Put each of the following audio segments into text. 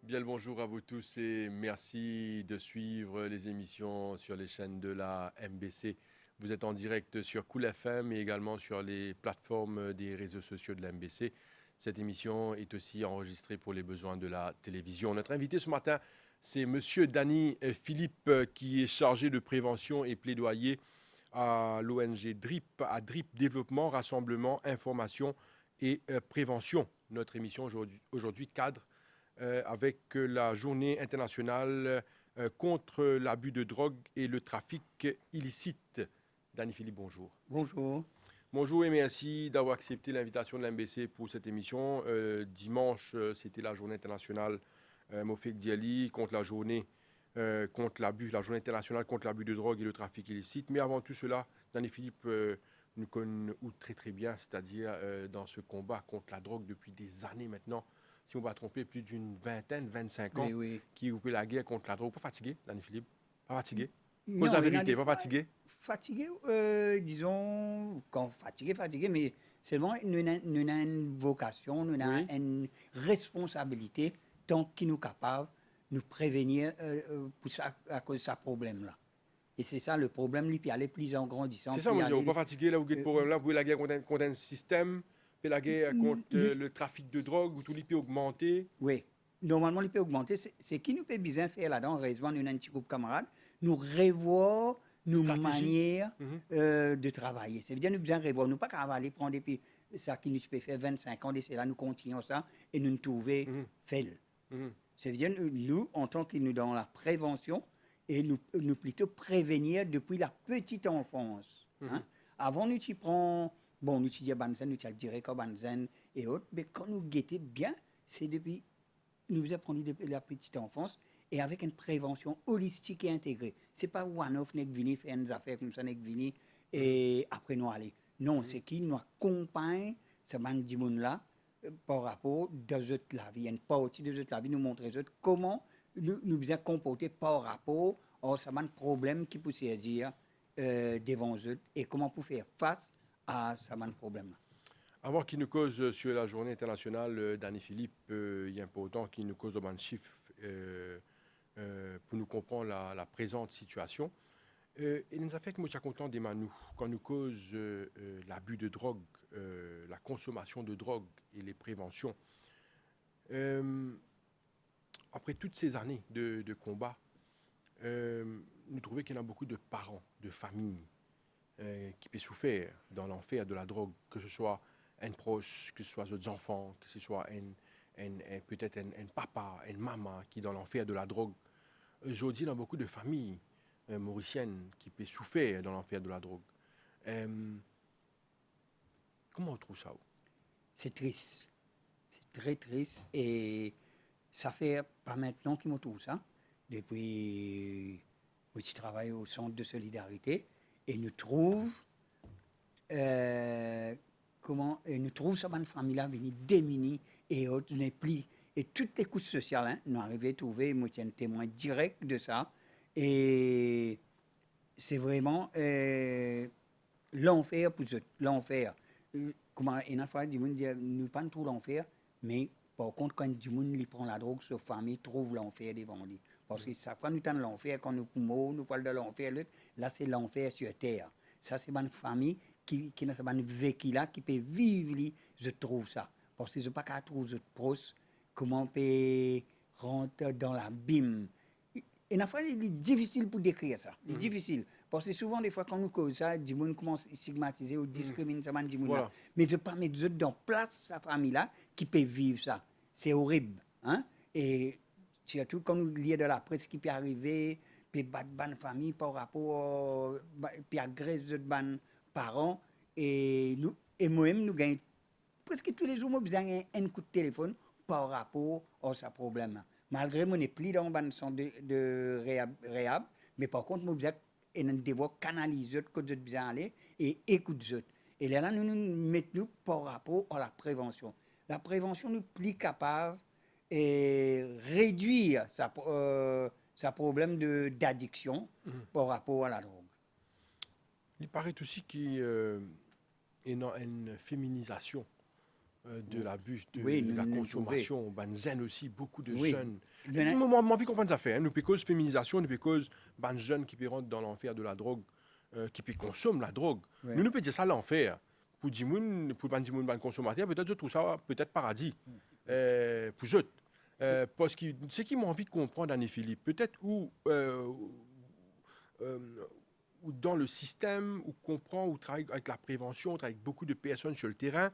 Bien le bonjour à vous tous et merci de suivre les émissions sur les chaînes de la MBC. Vous êtes en direct sur Cool FM et également sur les plateformes des réseaux sociaux de la MBC. Cette émission est aussi enregistrée pour les besoins de la télévision. Notre invité ce matin, c'est Monsieur Dany Philippe qui est chargé de prévention et plaidoyer à l'ONG DRIP, à DRIP Développement, Rassemblement, Information et Prévention. Notre émission aujourd'hui cadre avec la journée internationale contre l'abus de drogue et le trafic illicite. Dany Philippe, bonjour. Bonjour. Bonjour et merci d'avoir accepté l'invitation de l'MBC pour cette émission. Dimanche, c'était la journée internationale Mofek Diali contre la journée contre l'abus, la journée internationale contre l'abus de drogue et le trafic illicite. Mais avant tout cela, Dany Philippe nous connaît très très bien, c'est-à-dire dans ce combat contre la drogue depuis des années maintenant. Si on va tromper plus d'une vingtaine, 25 ans, Oui, oui. qui ouvre la guerre contre la drogue. Pas fatigué, Dany Philippe? Pas fatigué? Cause Non, la il y en a vérité, des pas fois fatigué? fatigué, disons, quand fatigué, mais seulement nous avons une vocation, nous avons Oui. une responsabilité tant qu'il nous est capable de nous prévenir pour ça, à cause de ce problème-là. Et c'est ça le problème, lui, puis aller plus en grandissant, C'est ça, puis mon Dieu, aller... pas fatigué, là, vous êtes pour là, vous la guerre contre un système, puis la guerre contre le trafic de drogue, où tout les peut augmenter. Oui. Normalement, il peut augmenter. C'est qui nous peut bien faire là-dedans, heureusement, nous avons un petit groupe de camarades, nous revoir nos Stratégie. manières Mhm. de travailler. C'est-à-dire, nous besoin revoir. Nous pas qu'à aller prendre depuis ça qui nous peut faire 25 ans, et là, nous continuons ça et nous nous trouver Mhm. fait. Mhm. C'est-à-dire, nous, en tant que nous dans la prévention, et nous plutôt prévenir depuis la petite enfance. Hein. Avant, nous y prenons, bon, nous y banzen, nous y direct comme banzen et autres, mais quand nous guettons bien, c'est depuis, nous apprenons depuis la petite enfance et avec une prévention holistique et intégrée. C'est pas one-off, n'est venu faire une affaire comme ça, n'est venu et après nous aller. Non, c'est qui nous accompagne, ce monde-là, par rapport aux autres la vie. Une partie des autres la vie nous montre les autres comment nous bien comporter par rapport à ce problème qui peut saisir devant eux et comment pour faire face à ce problème-là. Avant qu'il nous cause sur la journée internationale, Dany Philippe, il est important qu'il nous cause un chiffre pour nous comprendre la présente situation. Il nous a fait que nous sommes contents des manous quand nous cause l'abus de drogue, la consommation de drogue et les préventions. Après toutes ces années de combat, nous trouvons qu'il y a beaucoup de parents, de familles qui peuvent souffrir dans l'enfer de la drogue, que ce soit un proche, que ce soit d'autres enfants, que ce soit peut-être un papa, une maman qui est dans l'enfer de la drogue. Aujourd'hui, il y a beaucoup de familles mauriciennes qui peuvent souffrir dans l'enfer de la drogue. Comment on trouve ça? C'est triste. C'est très triste et ça fait pas maintenant qu'il me trouve ça. Depuis que je travaille au centre de solidarité et nous trouve nous trouve ça une famille là venue démunie et autres n'est plus et toutes les couches sociales hein, nous arrivons à trouver moi tiens un témoin direct de ça et c'est vraiment l'enfer pour eux, l'enfer. Comment une fois du monde dit nous pas trop l'enfer mais par contre quand du monde lui prend la drogue sa famille trouve l'enfer devant lui parce que ça quand nous tend l'enfer quand nous parle de l'enfer là c'est l'enfer sur terre ça c'est une famille qui n'a pas vécu là qui peut vivre je trouve ça parce que je pas qu'à trouver de proches comment on peut rentrer dans l'abîme et une fois il est difficile pour décrire ça il est difficile parce que souvent des fois quand nous cause ça du monde commence à stigmatiser ou discriminer ça du monde Voilà. là mais je pas mettre dans place sa famille là qui peut vivre ça c'est horrible hein et surtout quand nous lions de la presse qui peut arriver puis battre ban famille par rapport puis agresser d'autres ban parents et nous et moi-même nous gagnons presque tous les jours moi besoin un coup de téléphone par rapport à ce problème là malgré mon n'est plus dans ban centre de réhab mais par contre moi besoin et nous devons canaliser que d'autres besoin aller et écouter autres et là nous nous mettons par rapport à la prévention nous plus capable et réduire sa problème d'addiction par rapport à la drogue. Il paraît aussi qu'il y a une féminisation de l'abus, Oui, de la nous consommation, ben zen aussi, beaucoup de Oui. jeunes. Le- Et puis, moi, envie de comprendre ça fait. Hein. Nous, puis cause féminisation, nous, puis cause ben jeunes qui rentrent dans l'enfer de la drogue, qui puis consomment la drogue. Ouais. Nous, peut dire ça l'enfer. Pour Dimoun, pour ben Dimoun, ben consommateur, peut-être je trouve ça peut-être paradis. Pour eux. Parce que c'est qui m'ont envie de comprendre, Annie-Philippe, peut-être euh, où dans le système, où comprend, où travaille avec la prévention, où travaille avec beaucoup de personnes sur le terrain,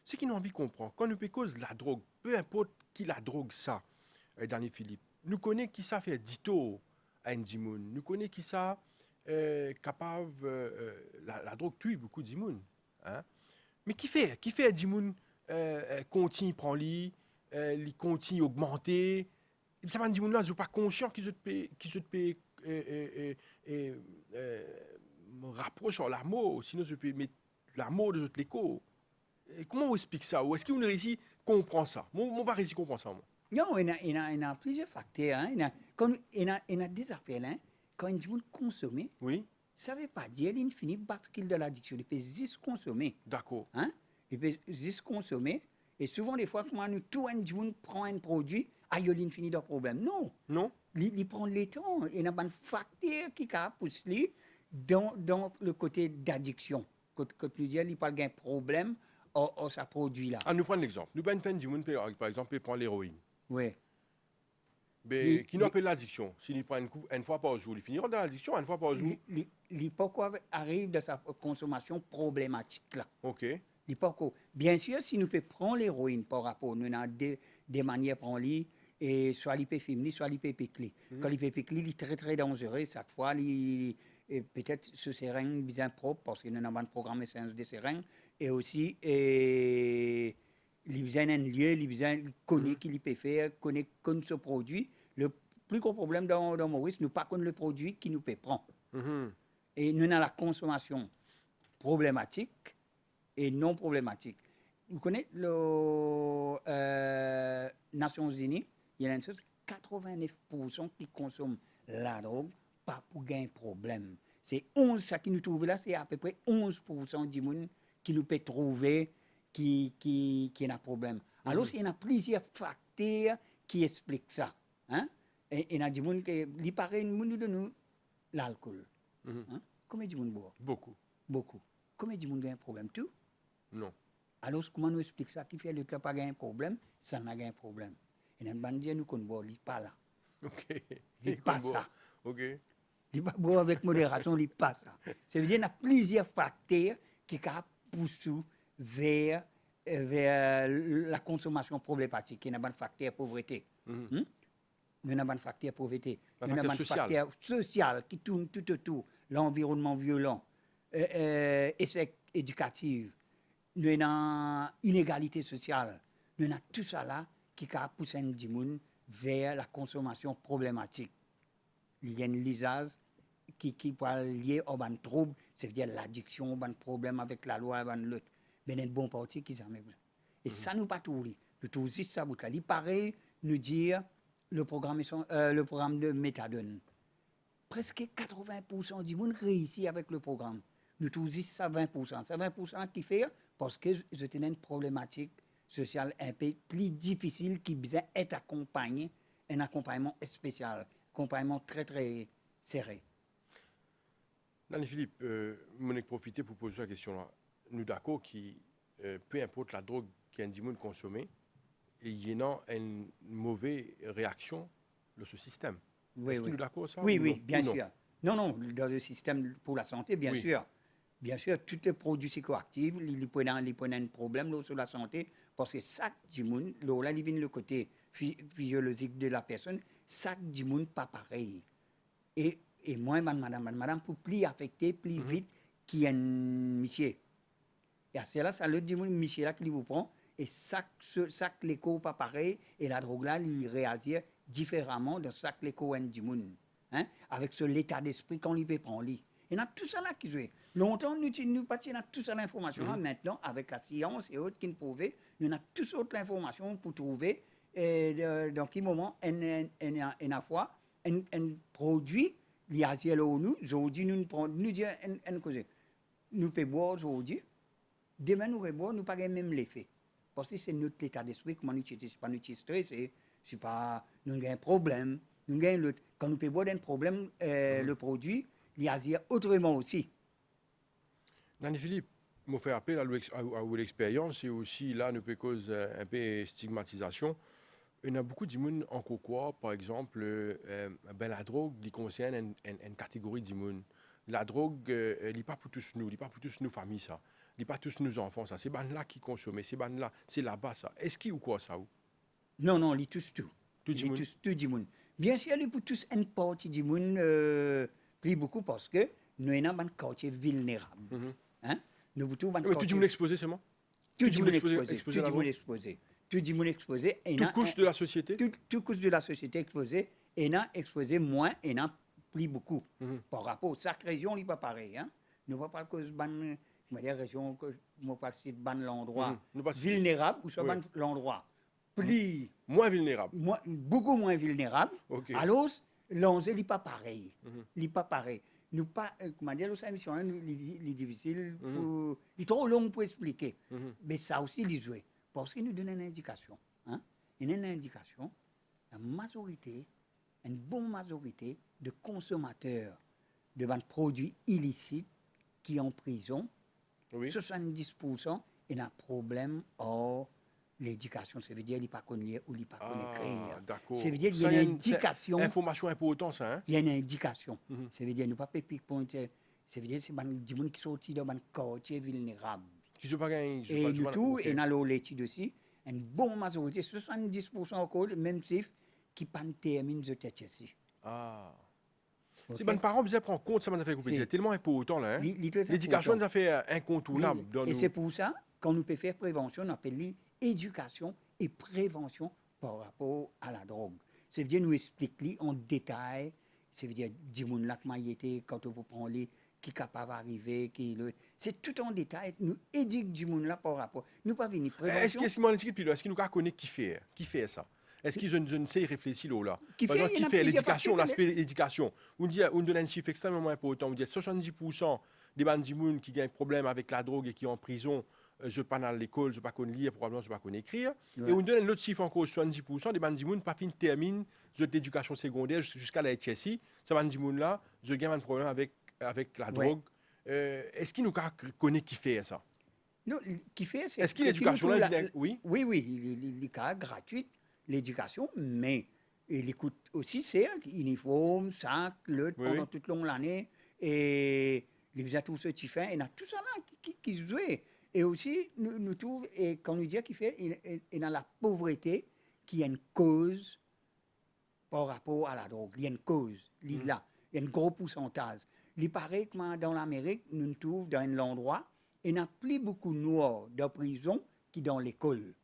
c'est qui nous envie de comprendre. Quand nous cause la drogue, peu importe qui la drogue ça, Danny Philippe, nous connaissons qui ça fait dito à Ndimoun, nous connaissons qui ça capable, la drogue tue beaucoup d'Imoun. Hein? Mais qui fait Ndimoun continue prendre lit, il continue augmenter. Ça va Ndimoun là, ils sont pas conscients qu'ils se paient rapproche sur l'amour, sinon je peux mettre l'amour de notre écho. Et comment on explique ça? Ou est-ce qu'on réussit à comprendre ça? Moi, pas réussi à comprendre ça, moi. Non, il y a plusieurs facteurs. Hein. Il y a des affaires. Hein. Quand une monde consomme, Oui, ça ne veut pas dire qu'il finit parce qu'il de l'addiction. Il peut juste consommer. d'accord. Hein? Il peut juste consommer. Et souvent, des fois, quand nous, tout un monde prend un produit, il finit de problème. Non. Non? Il prend le temps. Il y a un facteur qui pousse lui dans le côté d'addiction. Quand nous disons qu'il n'y a pas de problème, ça produit là. Ah, nous prenons l'exemple. Nous prenons une du par exemple, il prend l'héroïne. Oui. Mais qui nous appelle l'addiction? S'il prend une fois par jour, il finira dans l'addiction une fois par jour. Pourquoi arrive de sa consommation problématique là. OK. Bien sûr, si nous pouvons prendre l'héroïne par rapport, nous avons des manières de prendre l'héroïne, et soit il peut fumer, soit il peut piquer. Quand il peut piquer, il est très très dangereux. Chaque fois, peut-être ce seringue bien propre, parce qu'il n'y a pas de programme de seringue, et aussi, il besoin d'un lieu, il besoin connaître qu'il peut faire, connaître ce produit. Le plus gros problème dans Maurice, nous ne pas connaître le produit qui nous peut prendre. Et nous avons la consommation problématique et non problématique. Vous connaissez les Nations Unies, il y a une chose, 89% qui consomment la drogue, pas pour gagner problème. C'est 11, ça qui nous trouve là, c'est à peu près 11% du monde qui nous peut trouver qui a un problème. Alors, il y a plusieurs facteurs qui expliquent ça. Hein? Et il y a du monde qui paraît de nous l'alcool. Hein? Combien de monde boit? Beaucoup. Beaucoup. Combien de monde a un problème tout? Non. Alors, comment nous explique ça? Qui fait le n'a pas un problème, ça n'a pas un problème. Et dans le dire nous qu'on boit, il n'est pas là. OK. Il n'est pas ça. OK. Il n'est pas boire avec modération, il n'est pas ça. Ça veut dire qu'il y a plusieurs facteurs qui poussent vers la consommation problématique. Il y a un facteur de pauvreté. Il y a un facteur de pauvreté. Il y a un facteur social qui tourne tout autour. L'environnement violent, échec éducatif, il y a une inégalité sociale. Il y a tout ça là qui pousse un monde vers la consommation problématique. Il y a une lisage qui peut lier à un trouble, c'est-à-dire l'addiction, un problème avec la loi, l'autre. Mais il y a un bon parti qui s'en met. Et ça, nous pas tout. Nous tout juste ça. Il paraît nous dire le programme de méthadone. Presque 80% du monde réussit avec le programme. Nous tout juste ça 20%. C'est 20% qui fait parce que je tenais une problématique sociale un peu plus difficile qui besoin d'être accompagné, un accompagnement spécial, accompagnement très très serré. Philippe, je vais profiter pour poser la question là. Nous d'accord que peu importe la drogue qu'un monde consomme, il y a une mauvaise réaction de ce système. Oui, Est-ce que nous d'accord ça? Oui, bien sûr. Non, dans le système pour la santé, bien sûr. Bien sûr, tout est produit psychoactif, il peut un problème sur la santé, parce que chaque du monde, là, il vient le côté physiologique de la personne, chaque du monde pas pareil. Et moi, madame, pour plus affecter, plus vite qu'il y a un monsieur. Et c'est là, ça le dit, monsieur là qui vous prend, et chaque l'écho pas pareil, et la drogue là, il réagit différemment de chaque l'écho du monde. Hein? Avec l'état d'esprit qu'on lui peut prendre. Il y a tout ça là qui joue. Longtemps, nous passions tout ça l'information là. Maintenant, avec la science et autres qui nous prouvent, nous avons tout ça l'information pour trouver dans quel moment une fois un produit lié à nous, aujourd'hui nous disons une cause. Nous pouvons boire aujourd'hui, demain nous pouvons boire, nous pas même l'effet. Parce que c'est notre état d'esprit, comment nous utilise, c'est pas nous qui stressés, c'est pas nous avons un problème, nous avons quand nous pouvons voir un problème, le produit, il y a autrement aussi. Danny Philippe, me fait appel à l'expérience et aussi là, nous peut cause un peu stigmatisation. Il y a beaucoup de monde en quoi, par exemple, ben, la drogue, il concerne une catégorie de monde. La drogue, elle n'est pas pour tous nous, elle n'est pas pour tous nos familles, ça. Elle n'est pas tous nos enfants, ça. C'est ban-là qui consomment, c'est ban-là, c'est là-bas, ça. Est-ce qu'il ou quoi, ça ou? Non, non, ils touchent tout. Tout le monde? Tout du monde. Bien sûr, ils pour tous une partie du monde, plus beaucoup parce que nous avons un quartier vulnérable. Hein? Nous avons un Mais tout le monde exposé seulement? Tout le monde exposé exposé. à la drogue? Tout le monde exposé. Toute couche de la société? Toute couche de la société exposée. Et non exposé moins et non plus beaucoup. Par rapport à chaque région, il n'est pas pareil. Hein? Nous ne pouvons pas cause ban, je veux dire, région, nous pas citer ban l'endroit vulnérable ou soit ban l'endroit plus moins vulnérable. Beaucoup moins vulnérable. Okay. Alors, l'enjeu n'est pas pareil. Il n'est pas pareil. Nous pas, comment dire, cette émission, il est difficile, il est trop long pour expliquer. Mais ça aussi, il joue. Parce qu'il nous donne une indication. Hein? Une indication, la majorité, une bonne majorité de consommateurs de produits illicites qui sont en prison, 70%, il y a un problème hors l'éducation. Ça veut dire qu'il n'y a pas qu'on lire ou il n'y a pas qu'on écrire. D'accord. Ça veut dire qu'il y a une indication. Information importante, ça. Hein? Il y a une indication. Ça veut dire qu'il n'y a pas de pointer. Ça veut dire que c'est des gens qui sont sortis dans un quartier vulnérable. Qui sont pas gagnés. Et du tout, et dans l'étude aussi, une bonne majorité, 70% encore, même chiffre, qui ne terminent de tête ici. Ah. Okay. Si les parents prennent en compte, ça m'a fait couper. C'est tellement important là. Hein? L'éducation nous a fait incontournable. Et c'est pour ça, quand nous pouvons faire prévention, on appelle éducation et prévention par rapport à la drogue. Ça veut dire nous expliquer en détail, ça veut dire du monde là qui été quand on peut prendre les qui est capable d'arriver, c'est tout en détail. Nous éduquons du monde là par rapport. Nous pas venir prévention. Est-ce qu'il nous connaît qui fait ça? Est-ce qu'ils ont une série réfléchie là? Par exemple, qui fait l'éducation, l'aspect l'éducation? On donne un chiffre extrêmement important. On dit 70% des bandits qui ont un problème avec la drogue et qui sont en prison. Je ne vais pas à l'école, je ne vais pas lire, probablement je ne vais pas écrire. Ouais. Et on donne un autre chiffre encore, 70% des bandits pas fin terminent l'éducation secondaire jusqu'à la HSI. Ces bandits là, je gagne un problème avec la drogue. Est-ce qu'il nous connaît qui fait ça? Non, qui fait, c'est... Est-ce qu'il l'éducation là, oui? Oui, il est gratuit, l'éducation, mais il coûte aussi, c'est uniforme, sac, pendant toute l'année, et les tout ce qui fait, et a tout ça là qui se joue. Et aussi, nous trouvons, et quand nous disons qu'il fait, il y a la pauvreté qui est une cause par rapport à la drogue. Il y a une cause, il y a un gros pourcentage. Il paraît que dans l'Amérique, nous nous trouvons dans un endroit, il n'y a plus beaucoup de noirs dans la prison qui dans l'école.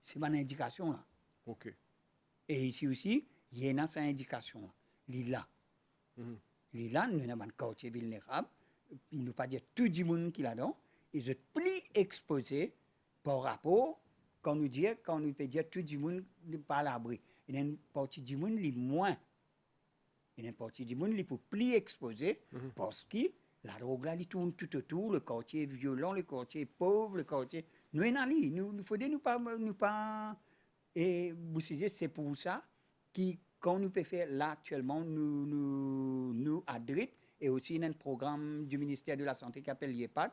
C'est mon indication là. Okay. Et ici aussi, il y a cette indication là. Il y a. Il y a, nous avons un quartier vulnérable. Nous ne pas dire tout le monde qui est là-dedans, ils sont plus exposés par rapport, quand nous peut dire tout le monde n'est pas à l'abri. Il y a une partie du monde qui est moins. Il y a une partie du monde qui est plus exposé parce que la drogue là, il tourne tout autour, le quartier violent, le quartier pauvre, le quartier. Nous, il faut nous pas. Et vous savez, c'est pour ça que quand nous pouvons faire là actuellement, nous adressons. Et aussi, il y a un programme du ministère de la Santé qui s'appelle YEPAD,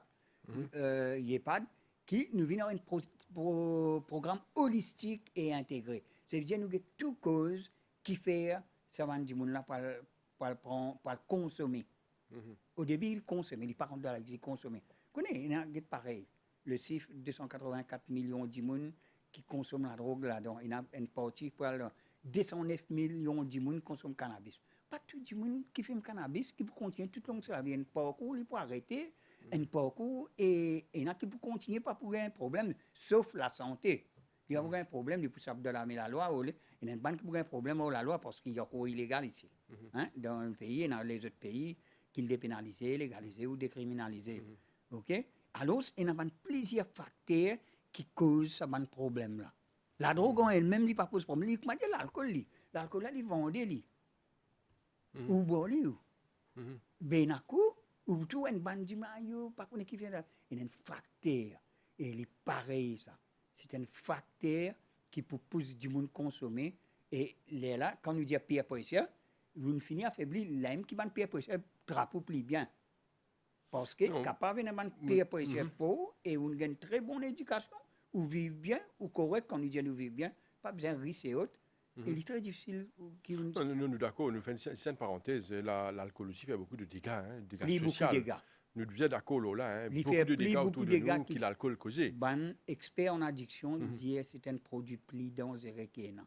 qui nous vient un programme holistique et intégré. Ça veut dire que nous avons toute cause qui fait ça va du monde là pour le consommer. Au début, il consomme, il part dans la vie, il consomme. Vous connaissez, il y a pareil. Le chiffre 284 millions de monde qui consomment la drogue là-dedans. Il y a une partie pour 209 millions de monde qui consomment cannabis. Pas tout le monde qui fait le cannabis, qui peut continuer tout le long de sa vie. Un parcours, il peut arrêter, un parcours, et il y en a qui peut continuer, pas pour un problème, sauf la santé. Il y a un problème, il peut s'abdolmer la loi, il y a une banque qui a un problème avec la loi parce qu'il y a encore illégal ici. Dans un pays et dans les autres pays qui sont dépénalisés, légalisés ou décriminalisés. OK? Alors, il y a plusieurs facteurs qui causent ce problème-là. La drogue en elle-même, il n'y a pas de problème. Il y a l'alcool, là, il vend des ou boli ou benaku ou tout un bande du maillot pas qu'on qui vient il y a un facteur Et il est pareil, ça. C'est un facteur qui peut pousser du monde consommer. Et là, quand nous disons peer pressure, vous finissez affaibli, l'aime qui va peer pressure, drapeau plus bien. Parce que Non. capable de peer pressure fort et on a une très bonne éducation, ou vivre bien, ou correct, quand nous disons nous vivre bien, pas besoin de risques et autres. Et il est très difficile. Non, nous d'accord, nous faisons une parenthèse. L'alcool aussi fait beaucoup de dégâts, hein, dégâts Plie beaucoup sociaux. de dégâts. Nous disons d'accord là, hein, Il beaucoup fait de dégâts beaucoup autour de de dégâts nous qui- qui l'alcool causé. Ban expert en addiction dit que c'est un produit plus dangereux qu'il y en a.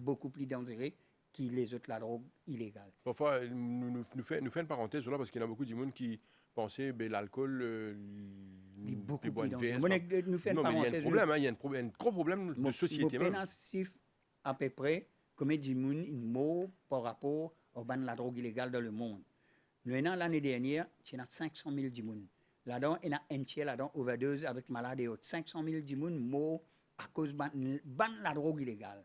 Beaucoup plus dangereux que les autres la drogue illégale. Parfois, nous faisons une parenthèse là parce qu'il y a beaucoup de monde qui pensaient que l'alcool, Il est beaucoup boit plus une dangereux. VS, Nous faisons une non, mais il y a un parenthèse. problème, hein, il y a un gros problème de société même. À peu près, comme du monde, une mot par rapport au ban de la drogue illégale dans le monde. Nous, l'année dernière, il y a 500 000 du monde. Là-dedans, il y a un tiers là-dedans, overdose avec malade et autres. 500 000 du monde morts à cause de la drogue illégale.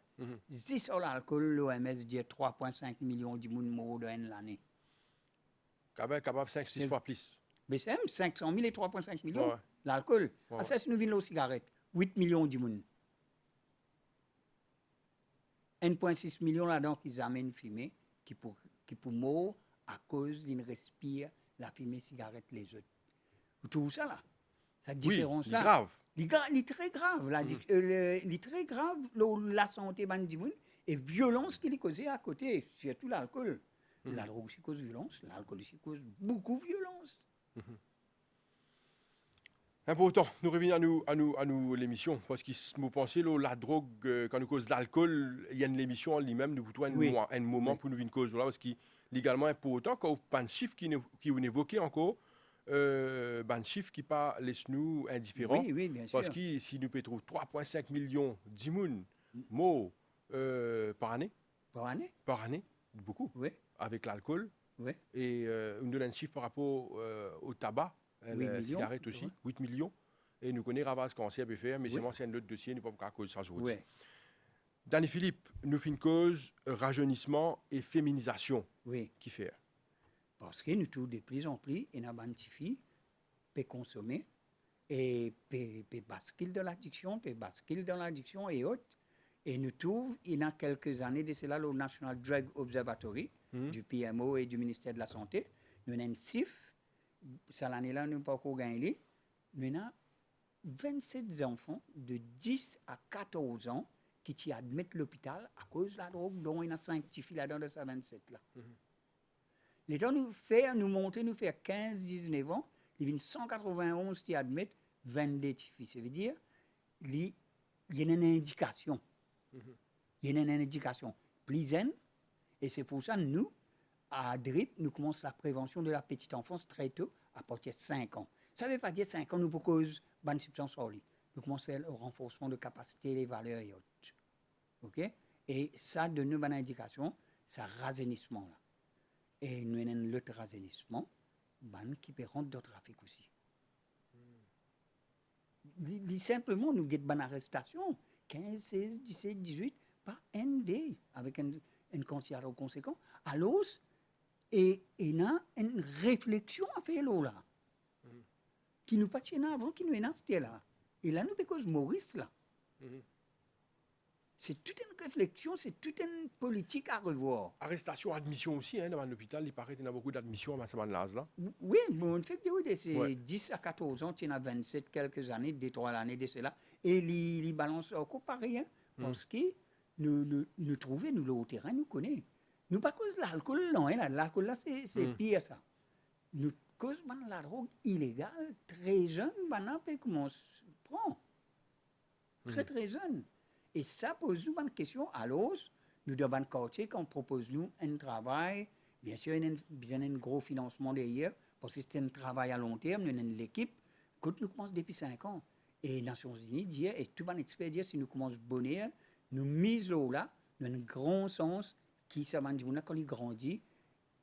Si sur l'alcool, l'OMS dit 3,5 millions de monde morts dans l'année. Capable 5-6 fois plus. Mais c'est 500 000 et 3,5 millions. Ouais. L'alcool. Ouais. Ça, c'est nous venons aux cigarettes. 8 millions de monde. 1,6 million là-dedans qui amènent fumée, qui pour mort à cause d'une respire la fumée cigarette les autres. Vous trouvez ça là? Cette Oui, différence-là. c'est grave. Il est très grave. Il est très grave, la santé du monde et violence qu'il est causée à côté, surtout l'alcool. La drogue aussi cause violence, l'alcool aussi cause beaucoup de violence. Important, nous revenons à nous l'émission, parce que nous pensons que la drogue, quand nous cause l'alcool, il y a une émission en lui-même, nous avons Oui. un moment pour nous une cause là, parce que légalement important, quand on a un chiffre qui est évoqué encore, un chiffre qui pas laisse nous indifférents, Oui, bien sûr. parce que si nous pouvons trouver 3,5 millions d'immunes morts par année, Par année? beaucoup, Oui, avec l'alcool, oui. et on donne un chiffre par rapport au tabac, 8 la millions, cigarette aussi, ouais. 8 millions. Et nous connaissons Ravaz cancer peut faire, mais Oui. c'est un autre dossier, nous ne pouvons pas à cause de ça aujourd'hui. Oui, Danny Philippe, nous faisons une cause rajeunissement et féminisation oui. qui fait. Parce que nous trouvons de plus en plus, il y a des filles qui peuvent consommer et peuvent basculer dans l'addiction et autres. Et nous trouvons, il y a quelques années de cela, le National Drug Observatory du PMO et du ministère de la Santé, nous avons un CIF, cette année-là, nous n'avons pas encore gagné, nous avons 27 enfants de 10 à 14 ans qui s'y admettent à l'hôpital à cause de la drogue, dont il y en a 5 petits filles là-dedans de ces 27-là. Les temps nous montrer, nous faire 15-19 ans, il y a 191 qui admettent 22 petits filles. Ça veut dire il y a une indication. Il y a une indication plus zen, et c'est pour ça que nous, à DRIP, nous commençons la prévention de la petite enfance très tôt, à partir de 5 ans. Ça ne veut pas dire 5 ans, nous pour cause bonne substance sur lui. Nous commençons à faire le renforcement de capacité, les valeurs et autres. OK? Et ça donne une bonne indication, c'est rajeunissement là. Et nous avons l'autre rajeunissement, qui peut rentrer dans le trafic aussi. Simplement, nous avons une bonne arrestation, 15, 16, 17, 18, par ND, avec un considération conséquent. Alors, et il y a une réflexion à faire là, qui nous passionnait avant, qui nous est c'était là. Et là, nous, parce que Maurice là, c'est toute une réflexion, c'est toute une politique à revoir. Arrestation, admission aussi, hein, dans l'hôpital, il paraît qu'il y a beaucoup d'admissions à ce moment-là. Oui, bon, fait que oui, c'est Ouais. 10 à 14 ans, il y en a 27 quelques années, 2-3 années de cela, et les balances encore pas rien, parce que nous trouvons, nous, le terrain, nous connaissons. Nous, pas cause de l'alcool, non, hein, l'alcool là, c'est pire ça. Nous, cause de la drogue illégale, très jeune, maintenant, comment se prend. Très jeune. Et ça pose nous une question. Alors, nous, dans un quartier, quand on propose nous un travail, bien sûr, il y a besoin d'un gros financement derrière, parce que c'est un travail à long terme, nous avons l'équipe, quand nous commençons depuis 5 ans. Et les Nations Unies disent, et tout le expert dit, si nous commençons bonheur, nous misons là, nous avons un grand sens qui ça va dire quand il grandit,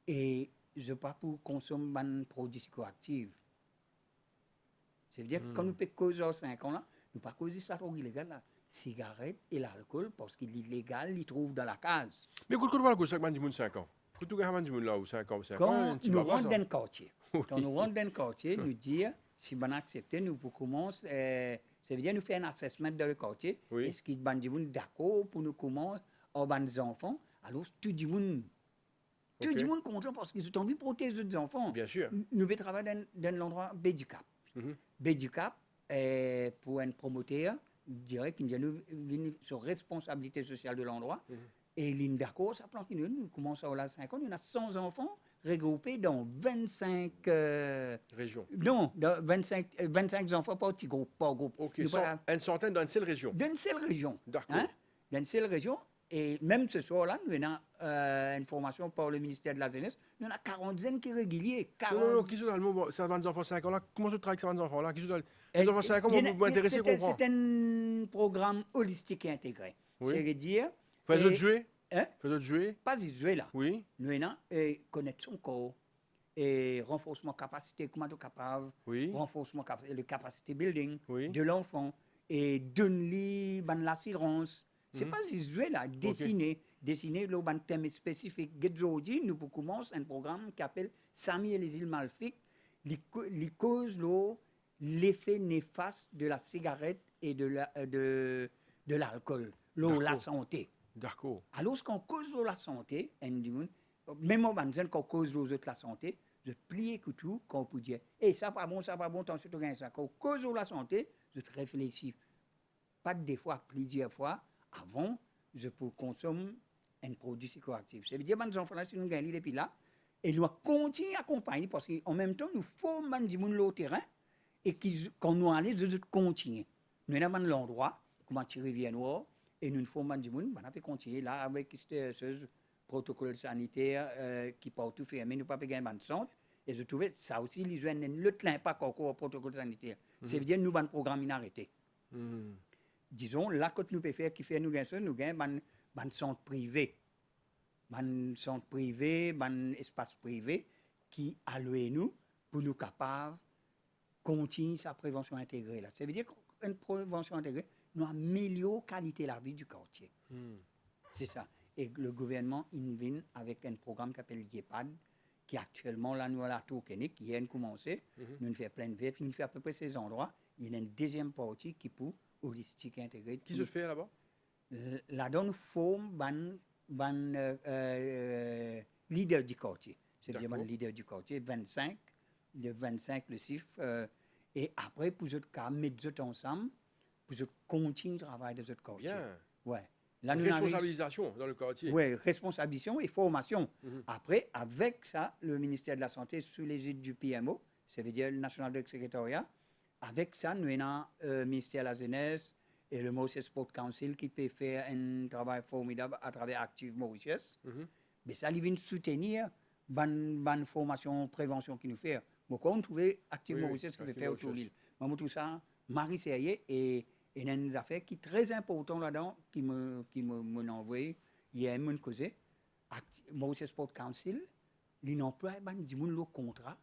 et je ne pas pour consommer des produits psychoactifs. C'est-à-dire que quand nous pouvons causer à 5 ans là, nous ne pas causer ça drogue illégale là. Cigarette et l'alcool, parce qu'il est légal, il trouve dans la case. Mais quand on parle de 5 ans, quand on parle de là, 5 ans, Quand nous rentrons dans le quartier, nous disons, si on accepte, nous pouvons commencer Ça veut dire nous faire un assessment dans le quartier. Oui. Est-ce qu'il y a des gens d'accord pour nous commencer à des enfants? Alors, tout le monde. Tout Ok. le monde content parce qu'ils ont envie de protéger les enfants. Bien sûr. Nous devons travailler dans l'endroit B du Cap. Mhm. B du Cap, pour un promoteur, je dirais qu'il y a une sur responsabilité sociale de l'endroit. Et l'île d'accord, ça plante nous commençons à 5 ans, on a 100 enfants regroupés dans 25... Région. non, dans 25 enfants par petit groupe, par groupe. Ok, Nous voilà, une centaine dans une seule région. d'une seule région. D'accord. D'une seule région. Et même ce soir-là, nous avons une formation par le ministère de la Jeunesse. Nous avons 40 jeunes qui sont réguliers. Non, qui sont dans le moment, ça va des enfants 5 ans là, comment tu travailles avec ces enfants là? Qui sont dans Et- les enfants 5 ans, vous m'intéressez, comprendre. C'est un programme holistique et intégré. Oui. C'est-à-dire... Faites-le jouer? Hein? Faites-le jouer? Pas y jouer là. Oui. Nous avons connaître son corps. Et renforcement capacité, comment tu es capable, Oui. renforcement le capacity building Oui. de l'enfant, et donner l'assurance. C'est pas y jouer là, dessiner le thème spécifique. Aujourd'hui, nous commençons un programme qui s'appelle Sami et les îles Malfiques, les causes, l'effet néfaste de la cigarette et de l'alcool, la santé. D'accord. Alors, quand on cause la santé, même quand on cause aux autres la santé, je plie que tout, quand on peut dire, ça pas bon, tant que tu ça. Quand on cause la santé, je te réfléchis. Pas des fois, plusieurs fois, avant, je peux consommer un produit psychoactif. Ça veut dire que les enfants, là, si nous gagnons depuis là, et nous continuons à accompagner, parce qu'en même temps, nous formons des gens au terrain, et quand nous allons, nous continuons. Nous avons l'endroit, comment tirer Rivière Noire, et nous formons des gens, on peut continuer là avec ce protocole sanitaire qui partout fermé, nous ne pouvons pas gagner de centre. Et je trouvais ça aussi, les jeunes, le l'impact encore au protocole sanitaire. Ça veut dire que nous avons un programme inarrêté. Disons, là, quand nous pouvons faire, qui fait nous gagner ça, nous gagnons un centre privé. Un centre privé, un espace privé qui alloue nous pour nous capables de continuer sa prévention intégrée. Là. Ça veut dire qu'une prévention intégrée, nous améliorons la qualité de la vie du quartier. C'est ça. Et le gouvernement vient avec un programme qui s'appelle GEPAD, qui actuellement, là, nous, à la Tour Kennedy, qui vient de commencer. Nous faisons plein de vêtements, nous faisons à peu près ces endroits. Il y a une deuxième partie qui pour holistique intégrée. Qui se fait là-bas? Là-dedans, nous formons leader du quartier. C'est-à-dire le leader du quartier, 25, de 25 le chiffre. Et après, pour autres cas, mettre eux ensemble, pour continuer le travail de notre quartier. Bien. Ouais. Là, Responsabilisation dans le quartier. Oui, responsabilisation et formation. Après, avec ça, le ministère de la Santé, sous l'égide du PMO, ça veut dire le National Drug Secretariat, avec ça, nous avons le ministère de la Jeunesse et le Mauritius Sport Council qui peut faire un travail formidable à travers Active Mauritius. Mais ça, ils viennent soutenir la formation, prévention qu'ils nous font. Donc, on trouve Active Mauritius qui veut faire autour de l'île. Moi, tout ça, Marie Serrier et il y a une affaire qui est très importante là-dedans, qui m'a envoyé hier, mon causé. Mauritius Sport Council, ils emploient des gens le contrat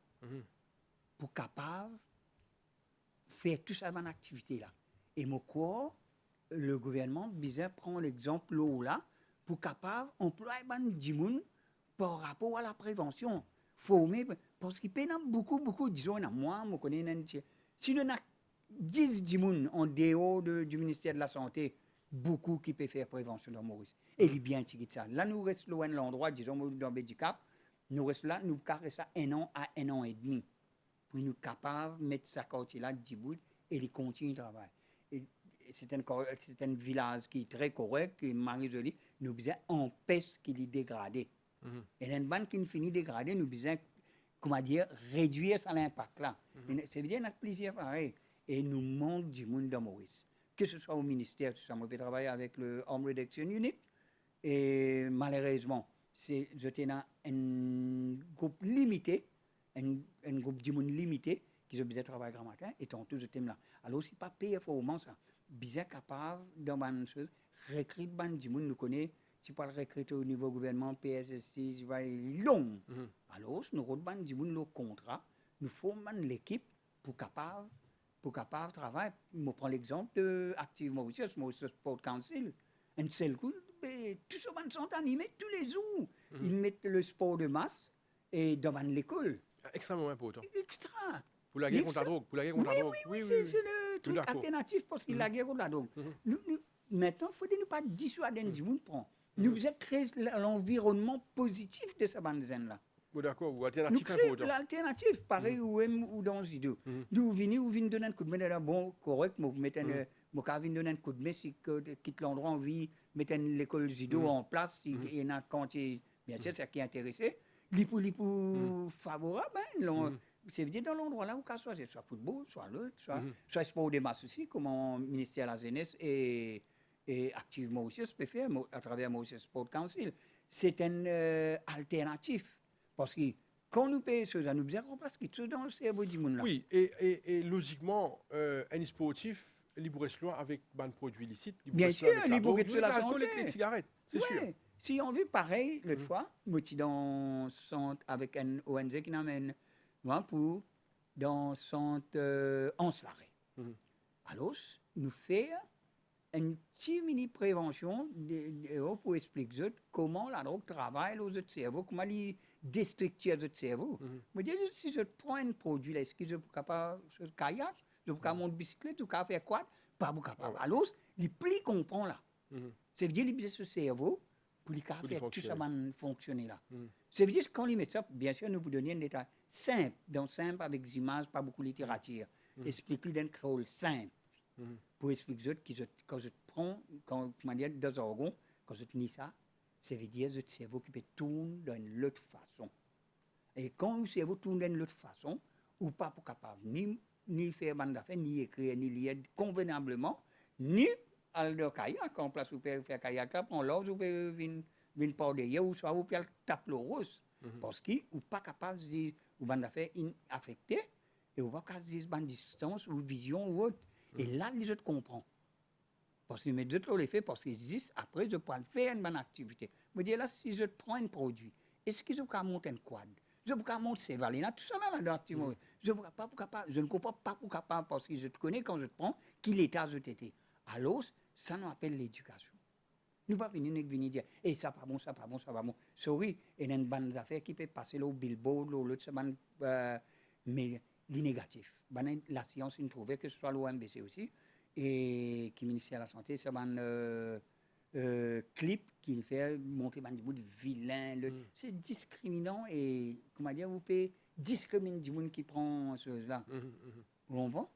pour capable faire tout ça dans l'activité là. Et moi, quoi, le gouvernement bizarre prend l'exemple là pour capable employer des gens par rapport à la prévention. Former, parce qu'il y a beaucoup, disons, moi, je connais, si nous 10 personnes en dehors du ministère de la Santé, beaucoup qui peuvent faire prévention dans Maurice. Et il est bien tiré de ça. Là, nous restons loin de l'endroit, disons, dans Bédicap, nous restons là, nous carrons ça 1 an à 1 an et demi. Pour nous capables de mettre ça quartier-là, 10 bouts, et ils continuent le travail. C'est un village qui est très correct, qui est marie-joli, nous besoin empêcher qu'il est dégradé. Et une bande qui finit dégradé, nous besoin, comment dire, réduire ça l'impact là. Ça veut dire notre plaisir pareil. Et nous manquons du monde dans Maurice. Que ce soit au ministère, tout ça, moi, je travaille avec le Home Reduction Unit. Et malheureusement, j'étais dans un groupe limité, un groupe de monde limité, qui ont besoin de travailler grand matin, et tant tout ce thème-là. Alors, c'est pas payé formellement ça. Bien capable, dans une chose, recruter des gens, nous connaissons, si pas le recruter au niveau gouvernement, PSSI, c'est long. Alors, nous retrouvons des gens le contrat, nous formons l'équipe pour capable travailler. Je prends l'exemple de Active Mauritius, Mauritius Sport Council. Un seul coup, tous ces gens sont animés tous les jours. Ils mettent le sport de masse et devant l'école. Extrêmement important. Extra. Pour la guerre contre la drogue. Pour la guerre contre la drogue. Oui, c'est le truc alternatif parce qu'il la guerre contre la drogue. Maintenant, il ne faut pas dissuader du monde prend. Nous devons créer l'environnement positif de ces bandes-là. D'accord, ou Nous alternative créons l'alternative, pareil ou dans Zido. Nous venons donner un coup de main de bon, correct, nous mettons donner un coup de main si quitte l'endroit, on vit, mettre l'école Zido en place, si il y en a quand bien sûr, c'est qui est intéressé. Pour favorable, c'est dire dans l'endroit là où soit football, soit l'autre, soit sport de masse aussi, comme le ministère de la Jeunesse et activement aussi, se peut faire à travers Maurice Sport Council. C'est une alternative. Parce que quand nous payons ça, nous devons remplacer tout dans le cerveau du monde. Oui, et logiquement, un sportif, il pourrait se loin avec un produit illicite. Bien sûr, il pourrait se la santé. Les cigarettes, c'est sûr. Si on veut pareil, l'autre fois, nous sommes dans centre avec un ONG qui nous amène pour dans centre Anse-Larrey. Alors, nous faisons une petite mini prévention pour expliquer comment la drogue travaille dans notre cerveau, comment elle déstructure notre cerveau. Je dis, si je prends un produit, est-ce que je peux faire kayak, je peux faire monter bicyclette, je peux faire quoi? Pas capable. Alors, les plis qu'on prend là, ça veut dire qu'il y a ce cerveau pour faire tout ça fonctionner là. Ça veut dire que quand il met ça, bien sûr, nous vous donnons un détail simple, donc simple avec des images, pas beaucoup de littérature. Explique-lui d'un crawl simple. Pour expliquer que quand je prends, comment dire, deux organes, quand je tenais ça, ça veut dire que le cerveau qui peut tourner d'une autre façon. Et quand le cerveau tourne d'une autre façon, ou pas pour capable ni faire bande d'affaires, ni écrire, ni lire convenablement, ni aller dans le kayak, en place où faire kayak là, prendre l'ordre, ou venir par derrière, ou soit ou puis taper le rose. Parce que ou pas capable de dire, ou bande d'affaires affecté, et ou pas capable de dire bande distance, ou vision, ou autre. Et là, les autres comprennent. Parce que les autres le fait parce qu'ils disent, après, je peux faire une bonne activité. Je dis là, si je prends un produit, est-ce que je peux monter un quad? Je peux monter ces valeurs, tout ça là-dedans. Je ne comprends pas pour capable parce que je te connais quand je te prends, qu'il est à été. Alors, ça nous appelle l'éducation. Nous ne pouvons pas venir dire, hey, ça pas bon, ça pas bon, ça pas bon. Sorry, il y a une bonne affaire qui peut passer là au billboard, l'autre, mais l'innégatif. La science, nous trouvait que ce soit l'OMBC aussi, et qui ministère de la Santé, c'est un clip qu'il fait montrer des bouts de vilain. C'est discriminant et, comment dire, vous pouvez discriminer du monde qui prend ce là. Vous comprenez?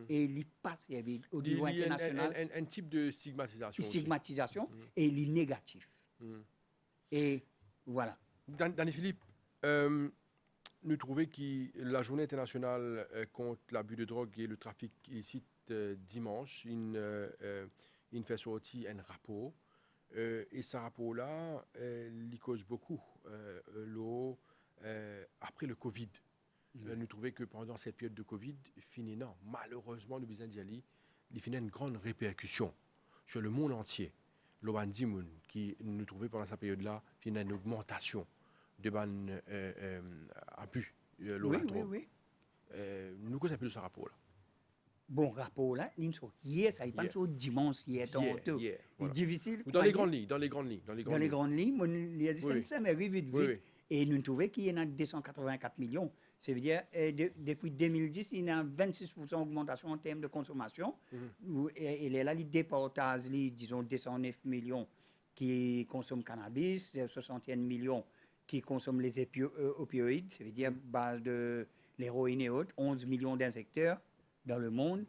Et il passe au niveau international. Un type de stigmatisation. Stigmatisation et il est négatif. Et voilà. Danny Philippe, nous trouvons que la journée internationale contre l'abus de drogue et le trafic illicite dimanche, il fait sortir un rapport. Et ce rapport-là, il cause beaucoup. L'eau, après le Covid, nous trouvons que pendant cette période de Covid, malheureusement, nous besoin d'y aller, il finit une grande répercussion sur le monde entier. L'Obandimoun, qui nous trouvait pendant cette période-là, finit une augmentation de abus. Oui. Nous connaissons plus ce rapport-là. Bon rapport là, il sort hier, ça il pas sur dimanche hier tantôt. C'est difficile. Dans les grandes lignes. Dans les grandes lignes, il y a des ça m'arrive vite. Et nous trouvons qu'il y en a 284 millions. Ça veut dire depuis 2010, il y a 26% d'augmentation en termes de consommation. Et là, les déportages, disons 209 millions qui consomment cannabis, 61 millions qui consomment les opioïdes, ça veut dire base de l'héroïne et autres, 11 millions d'injecteurs dans le monde.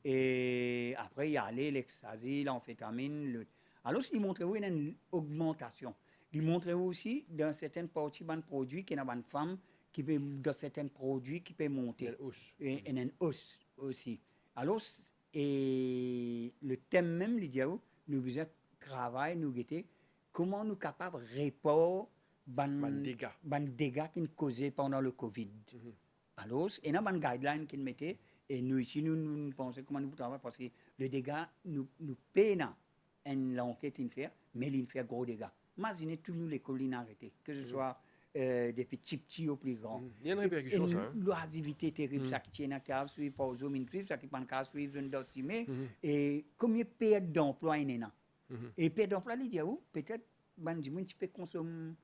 Et après, il y a l'ecstasy, l'amphétamine. Alors, il montre une augmentation. Il montre aussi dans certaines parties de produits qu'il y a une femme qui peut, dans certains produits qui peut monter. Et une hausse aussi. Alors, et le thème même, il dit, nous besoin travailler, nous guetter, comment nous sommes capables de répondre aux dégâts qui nous causaient pendant le Covid. Alors, il y a une guideline qui nous mettait. Et nous, ici, nous pensons comment nous travaillons parce que le dégât, nous peinons l'enquête in faire, mais il fait gros dégâts. Imaginez tous nous l'école in arrêté, que ce soit des petits ou plus grands. Il y a une répercussion, ça. L'oisivité terrible, ça qui tient à cave, suivre par aux hommes, ça qui ne pas suivre une dossier. Et combien de pertes d'emploi il y a? Et perte d'emploi, il dit, peut-être, tu peux consommer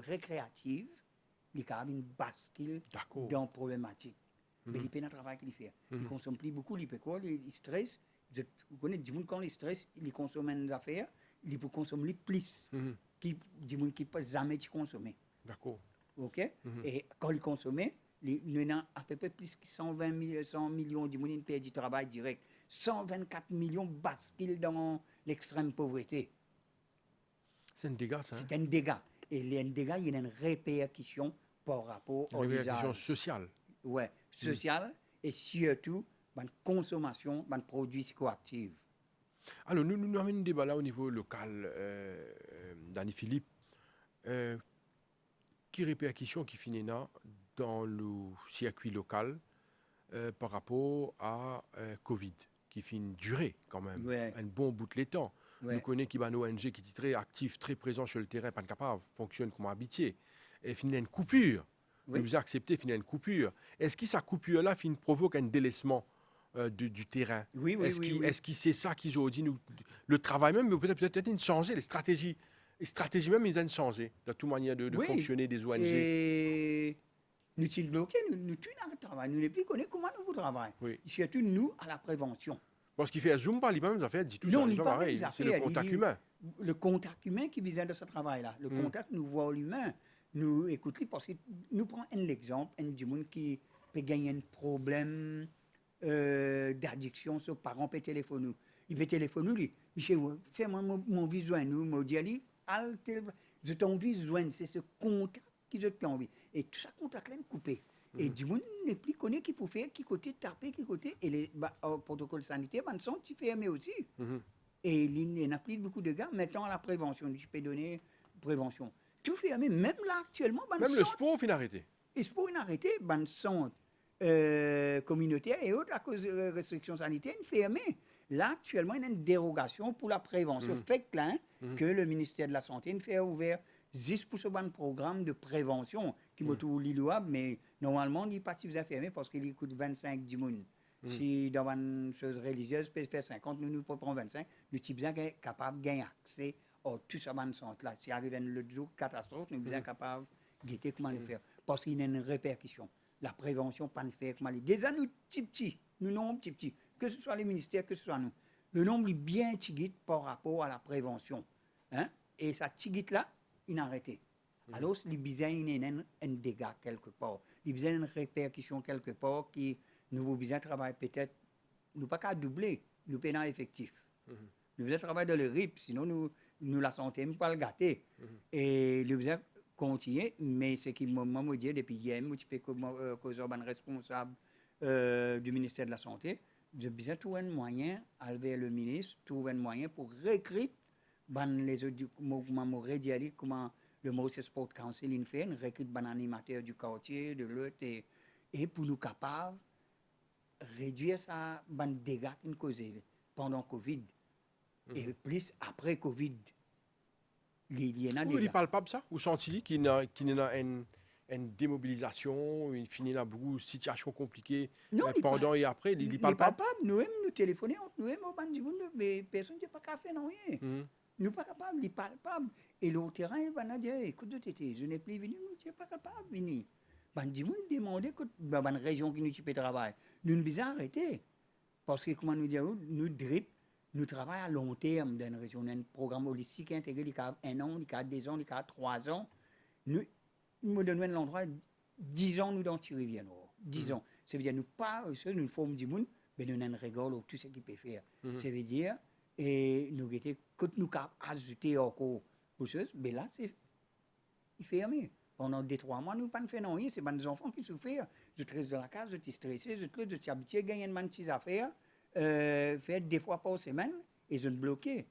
récréative. il y a une bascule D'accord. dans la problématique. Mais Mhm. il fait un travail qu'il fait. Il ne Mhm. consomme plus beaucoup, il peut quoi, il stresse. Vous connaissez, du monde quand il stresse, il consomme des affaires, il peut consommer plus Mhm. du monde qui ne peut jamais consommer. D'accord. OK? Mhm. Et quand il consomme, il y en a à peu près plus que 100 millions de monde qui perdent du travail direct. 124 millions basculent dans l'extrême pauvreté. C'est un dégât, ça. Hein? C'est un dégât. Et les dégâts, il y a une répercussion par rapport Une au réaction usage. sociale. Ouais, social et surtout, la consommation de produits psychoactifs. Alors, nous avons un débat là au niveau local, Danny Philippe, qui répercussion qui finit là dans le circuit local par rapport à Covid, qui finit durer quand même, Ouais, un bon bout de temps. Nous ouais. connaissons qu'il y a une ONG qui est très active, très présent sur le terrain, pas capable, fonctionne comme habitué. Et finit une coupure. Oui. Nous accepté finit une coupure. Est-ce que sa coupure-là provoque un délaissement du terrain? Oui, oui, oui, oui. Est-ce que c'est ça qu'ils ont dit le travail même, mais peut-être une changer, les stratégies. Les stratégies même, ils ont changé, de toute manière de Oui. fonctionner des ONG. Et nous sommes bloqués, nous sommes dans le travail. Nous ne plus connaissons comment nous travaillons. Oui. Surtout nous à la prévention. Parce qu'il fait un Zumba, il même affaires, dit tout Non, ça, il pas parle pareil, des c'est le affaires, contact il dit- humain. Le contact humain qui vient de ce travail-là. Le contact, nous voit l'humain. Nous écoutons parce que nous prenons un exemple, un du monde qui peut gagner un problème d'addiction, son parent peut téléphoner. Il peut téléphoner, lui. Michel, fais-moi mon besoin, nous, mon diali, je t'en besoin, c'est ce contact qui je te envie. Et tout ça, contact-là, est coupé. Et du monde n'est plus connu qui peut faire, qui côté taper, qui côté. Et les protocoles sanitaires, ben, sont fermés aussi. Mhm. Et il n'y a plus beaucoup de gars. Maintenant, la prévention, je peux donner prévention. Tout fermé, même là, actuellement, ben, Même le sport, il faut arrêter. et pour arrêter, ben, sont communautaires et autres, à cause de restrictions sanitaires, fermées. Là, actuellement, il y a une dérogation pour la prévention. Fait que là, que le ministère de la Santé fait ouvert juste pour ce bon programme de prévention qui me trouve louable, mais normalement, il n'est pas si fermé parce qu'il coûte 25 du monde. Si dans une chose religieuse, peut faire 50, nous prenons 25, nous sommes bien capables de gagner accès à tout ce bon centre-là. Si arrive le jour catastrophe, nous sommes bien capables de guetter comment le faire. Parce qu'il y a une répercussion. La prévention, pas de faire comment aller. Déjà, nous, petits, nous, non, petits, que ce soit les ministères, que ce soit nous, le nombre est bien tigit par rapport à la prévention. Hein? Et ça tigit là, il a arrêté. Alors, les besoins, il y a un dégât quelque part. Les besoins, une répercussion quelque part qui nous avons besoin de travailler peut-être, nous pas qu'à doubler, nous payons effectif. Nous besoin de travailler dans le RIP, sinon nous la santé, nous pas le gâter. Et nous besoin continuer, mais ce qui m'a dit depuis hier, je peux causer un responsable du ministère de la Santé, j'ai besoin de trouver un moyen, aller vers le ministre, trouver un moyen pour recruter les autres, comment le Moses Sport Council il fait, recrute un animateur du quartier, de l'autre, et pour nous capables réduire ça, les dégâts qu'il causé pendant Covid. Et plus après Covid, il y en a Vous des ne parlez pas de ça? Vous sentez qu'il y a une démobilisation, il finit dans beaucoup de situations compliquées pendant et après? Il ne parle pas? Nous-mêmes, nous téléphonons, nous-mêmes, au band du monde, mais personne n'a pas qu'à faire, non rien. Nous ne sommes pas capables, il parle pas. Et le terrain, il va dire, écoute, je n'ai plus venu, je ne suis pas capable de venir. Band du monde demandait que dans une région qui nous fait travailler. Nous ne pouvons arrêter. Parce que, comment nous dire, nous drip, nous travaillons à long terme dans une région. On a un programme holistique intégré, il y a 1 an, il y a 2 ans, il y a 3 ans. Nous donnons un endroit, 10 ans, nous dans Thierry 10 ans. Ça veut dire, nous pas, nous formons du monde, mais nous avons un rigole tout ce qu'il peut faire. Ça veut dire, et nous étions, quand nous avons ajouté encore aux choses, mais là, c'est fermé. Pendant 2-3 mois, nous ne faisons rien. C'est des enfants qui souffrent. Je reste dans la case, je suis stressé, je suis habitué à gagner une petite affaire, faire 2 fois par semaine, et je suis bloqué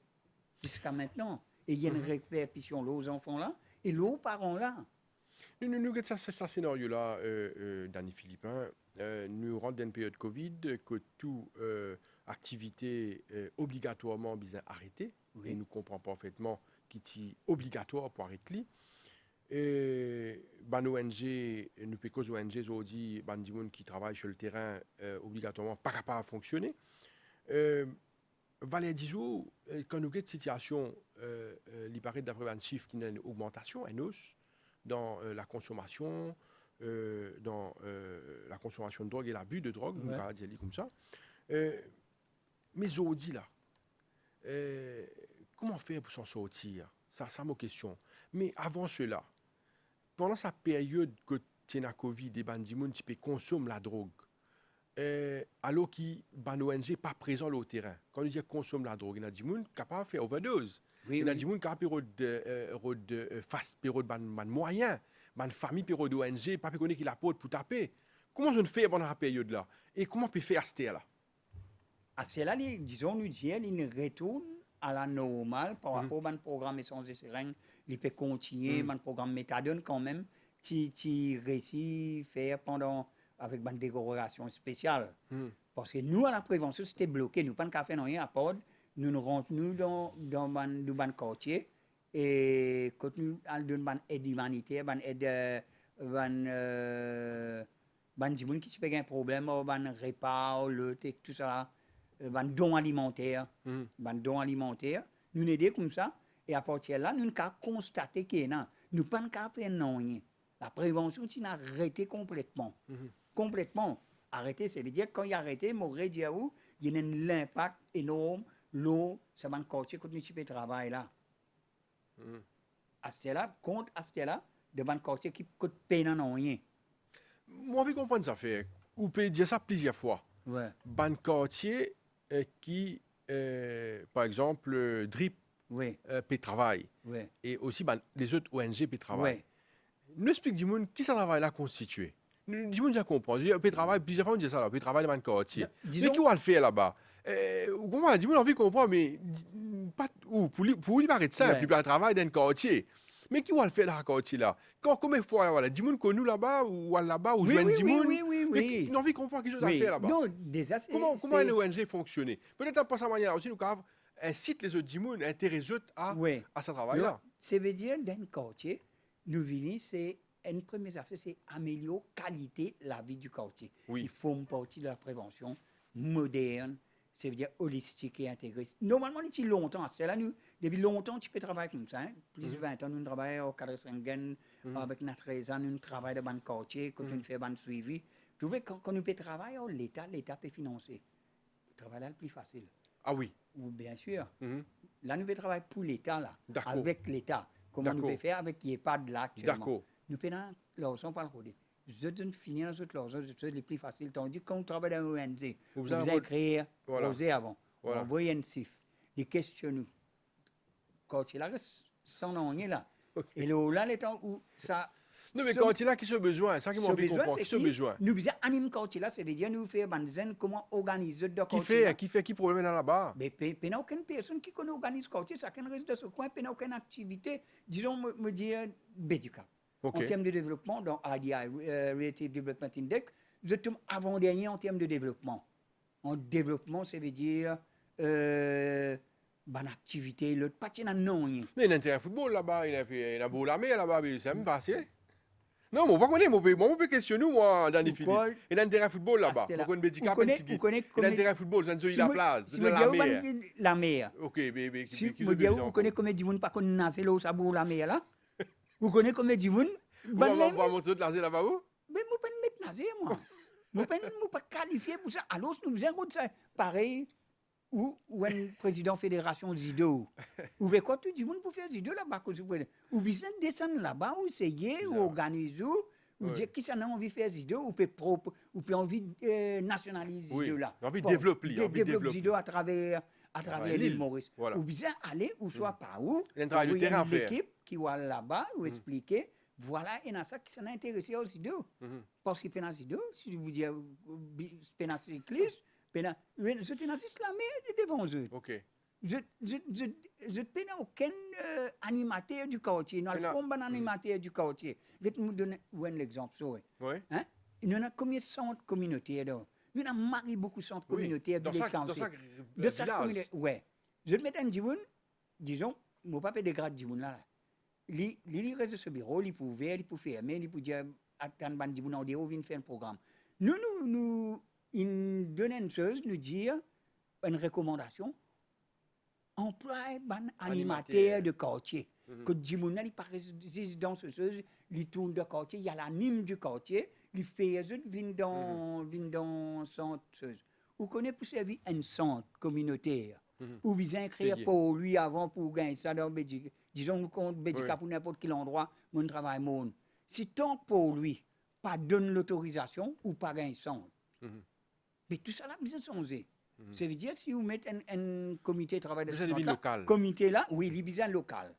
jusqu'à maintenant. Et il y a une répercussion là aux enfants là, et là aux parents là. Nous avons ce scénario-là, Danny Philippin. Nous rentrons dans une période Covid, que toute activité obligatoirement bien arrêtée. Oui. Et nous comprenons parfaitement qu'il est obligatoire pour arrêter. Et nos ONG, nous pécos ONG, ont dit que les gens qui travaillent sur le terrain obligatoirement pas capables de fonctionner. Valais Dizou, quand nous avons une situation, il paraît d'après un chiffre qui a une augmentation, une hausse dans la consommation, la consommation de drogue et l'abus de drogue, on va dire comme ça. Mais aujourd'hui, là, comment faire pour s'en sortir? Ça, c'est ma question. Mais avant cela, pendant sa période que tu as Covid, des bandits qui consomment la drogue, alors que les ONG pas présent au terrain. Quand on dit consomme la drogue, il y a des gens capables de faire overdose. Il y a des gens capables de fast période moyen, une famille période ONG, pas connaître qui la porte pour taper. Comment on fait pendant la période là? Et comment on peut faire à ce là? À cela, disons, nous disons, il retourne à la normale par rapport à un programme essence et seringue. Il peut continuer, un programme méthadone quand même, tu réussis à faire pendant avec une dérogation spéciale. Parce que nous, à la prévention, c'était bloqué. Nous, pas de café, non, rien à part. Nous rentrons dans le quartier et quand nous avons une aide humanitaire, une aide, gens qui se fait un problème, un repas, tout ça, un don alimentaire, nous aidons comme ça. Et à partir de là, nous avons constaté que nous pas de café, non, rien. La prévention, c'est arrêté complètement. Complètement arrêté, ça veut dire quand il a arrêté, il y a un impact énorme. L'eau, ça va quartier quand nous faisons travail là. À ce là, compte à ce là, de ban quartier qui coûte peine en rien. Moi, je comprends ça fait. Vous pouvez dire ça plusieurs fois. Ouais. Ban quartier qui, par exemple, DRIP, peut travailler. Ouais. Et aussi les autres ONG peut travailler. Ouais. Nous expliquons qui ça travail là constitué. Nous disons déjà comprendre. Peut travailler plusieurs fois on dit ça là, peut travailler dans ban quartier. Mais qui va le faire là-bas? Comment on dit, on a envie de comprendre, mais pas où pour lui paraît simple, il peut travailler dans un quartier. Mais qui va le faire dans ce quartier là? Combien de fois voilà, du monde connu là-bas ou là-bas ou joindre du monde? Oui. On a envie de comprendre quelque chose à faire là-bas. Non, déjà c'est comment une ONG fonctionne? Peut-être pas sa manière aussi nous incite les autres du monde, intéresse les autres à ce travail là. Ça veut dire dans un quartier, nous venons c'est une première affaire, c'est améliorer la qualité de la vie du quartier. Il faut une partie de la prévention moderne. Ça veut dire holistique et intégré. Normalement, depuis longtemps, c'est là, depuis longtemps, tu peux travailler comme ça. Plus de 20 ans, nous travaillons au cadre Sengen, avec notre 13 ans, nous travaillons dans le quartier, quand nous faisons un suivi. Tu vois, quand nous pouvons travailler, l'État peut financer. Le travail là, le plus facile. Ah oui. Bien sûr. Là, nous pouvons travailler pour l'État, là, avec l'État. Comment nous pouvons faire avec l'EHPAD là actuellement. D'accord. Nous pouvons l'argent par le côté. Je donne finir l'argent, c'est le plus facile. Tandis que quand on travaille dans l'ONG, vous avez écrit, poser avant. On envoie un CIF. Les questions, quand il a sans nom, là. Et là, les temps où ça. Non, mais quand il a qui se besoin, c'est ça qui m'a envie de comprendre. Qui se besoin? Nous disons anime quand il a, ça veut dire nous faire comment organiser de qui problème là-bas? Mais il n'y a aucune personne qui connaît organiser quand il, ça qui reste de ce coin, il n'y a aucune activité, disons, me dire, béducat. En termes de développement, dans RDI, Relative Development Index, nous sommes avant-dernier en termes de développement. En développement, ça veut dire bonne activité, l'autre pas de non. Mais il y a un terrain de football là-bas, il y a un beau la mer là-bas, ça me passe. Non, moi, je peux questionner, moi, dans les filles. Il y a un terrain de football là-bas. Il y a un terrain de football, c'est une la place, c'est la mer. La mer. Ok, mais vous connaissez combien de monde pas qu'on nasse là, ça bout la mer là? Vous connaissez combien de monde? Vous allez monter de nager là-bas où? Mais je ne peux pas nager, moi. Je ne peux pas qualifier pour ça. Alors, nous avons ça. Pareil, ou un président de fédération judo. Ou bien quoi, tu dis, pour faire judo là-bas, ou bien descendre là-bas, ou essayer, ou organiser, ou dire qui ça a envie de faire judo, ou peut envie de nationaliser judo là. Envie de développer. Développer judo à travers l'île Maurice. Ou bien aller, ou soit pas où, l'équipe qui va là-bas, ou expliquer. Voilà, il y a ça qui s'en est intéressé au judo. Parce que le judo, si vous dites, le cycliste, je suis islamé devant eux. Je ne connais aucun animateur du quartier. Nous avons un animateur du quartier. Je vais vous donner un exemple. Nous avons combien de centres communautaires? Nous avons marié beaucoup de centres communautaires. De chaque communauté. Oui. Je vais mettre un djimoun, disons, mon papa dégrade djimoun là. Il reste sur ce bureau, il peut ouvrir, il peut fermer, il peut dire attendre un djimoun en dehors, vient faire un programme. Nous donnons une chose, nous dire une recommandation. Emploie un animateur de quartier. Que Djimouna, il pas résidence, il tourne de quartier, il y a l'anime du quartier, il fait vin dans centre. Vous connaissez pour servir un centre communautaire. Ou bien créer pour lui avant pour gagner ça dans Belgique. Disons nous compte Belgique pour n'importe quel endroit, mon travail mon. Si tant pour lui pas donne l'autorisation ou pas gagner centre. Mais tout ça là besoin de changer. Ça veut dire si vous mettez un comité de travail de ce local. Comité là, oui, il est besoin local.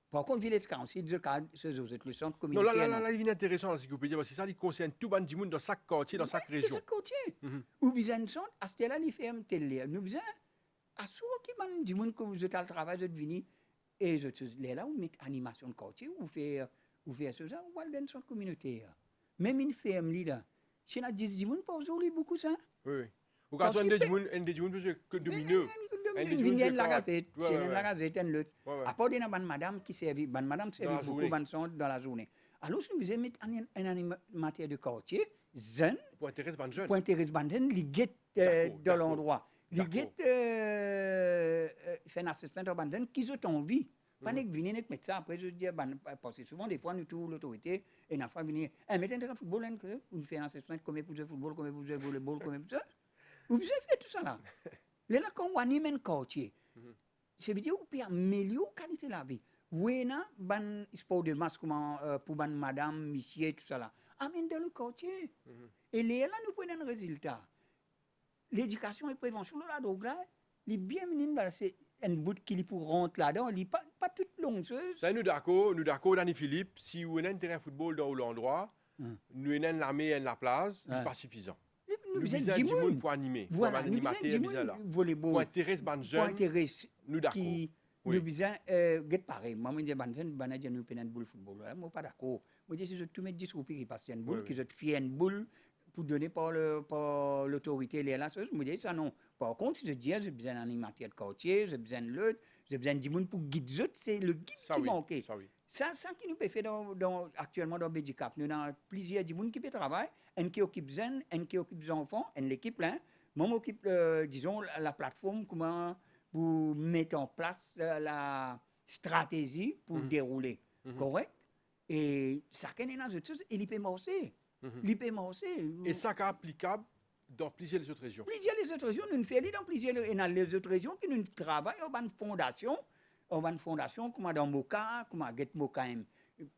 Par contre, Village 46, c'est le centre communautaire. Non, là, il est intéressant, ce que vous pouvez dire, parce que ça, il concerne tout le monde dans chaque quartier, dans chaque région. Dans chaque quartier. Ou besoin de centre, à ce là, il fait un tel. Nous besoin, à ce qui man du monde que vous êtes à le travail, vous êtes venu, et vous êtes là, vous mettez animation de quartier, vous faites ça, vous allez dans le centre communautaire. Même une ferme, là, si on a 10 monde, pas aujourd'hui beaucoup ça. Oui. Ou quand on a des gens que domineux. Une la gazette, c'est la gazette, un lot. À part d'une madame qui servait, madame servait beaucoup de centre dans la journée. Alors, si nous devons mettre un animateur de quartier, jeune, pour intéresser les jeunes. Pour intéresser les jeunes, ils guettent dans l'endroit. Ils guettent faire un assessment aux jeunes qui ont envie. Pas que venir mettre ça après je dis parce que souvent des fois nous tous l'autorité et n'a pas venir mettez un football on fait un assessment comme pour jouer football comme pour jouer volleyball comme ça. Vous avez fait tout ça là. Là quand on anime un quartier. Ça veut dire qu'on peut améliorer la qualité de la vie. Oui, ban sport de masse comment pour ban madame, monsieur tout ça là. Amène dans le quartier. Et là nous prenons un résultat. L'éducation et prévention de la drogue là, les bien minimes là c'est un bout qui pour rentrer là-dedans, il pas toute longue. Ça nous d'accord, Dani Philippe, si vous avez un terrain de football dans l'endroit, nous avons l'armée et la place, c'est pas suffisant. Nous avons 10 personnes pour animer. Voilà, nous avons volleyball. Pour intéresser les jeunes. Pour intéresser. Nous d'accord. Nous avons pareil. Moi, je dis, nous avons un boule football. Moi, je ne suis pas d'accord. Moi, je dis, si tu mets 10 roupies qui passent une boule, qui sont fiers une boule, pour donner par l'autorité les là, je me dis ça non. Par contre, si je dis j'ai besoin d'un animateur de quartier, j'ai besoin de l'autre, j'ai besoin de monde pour guider, c'est le guide qui manque. Ça qui nous peut faire actuellement dans Bédicap. Nous avons plusieurs gens qui peuvent travailler, un qui occupe jeunes, un qui occupe les enfants, un l'équipe là. Moi, m'occupe, disons, la plateforme, comment pour mettre en place la stratégie pour dérouler. Correct? Et chacun est dans une chose, et il peut marcher. Et ça est applicable dans plusieurs autres régions. Plusieurs autres régions, nous faisons dans plusieurs les autres régions qui nous travaillent en une fondation comme dans Moka, comme à Get Moka.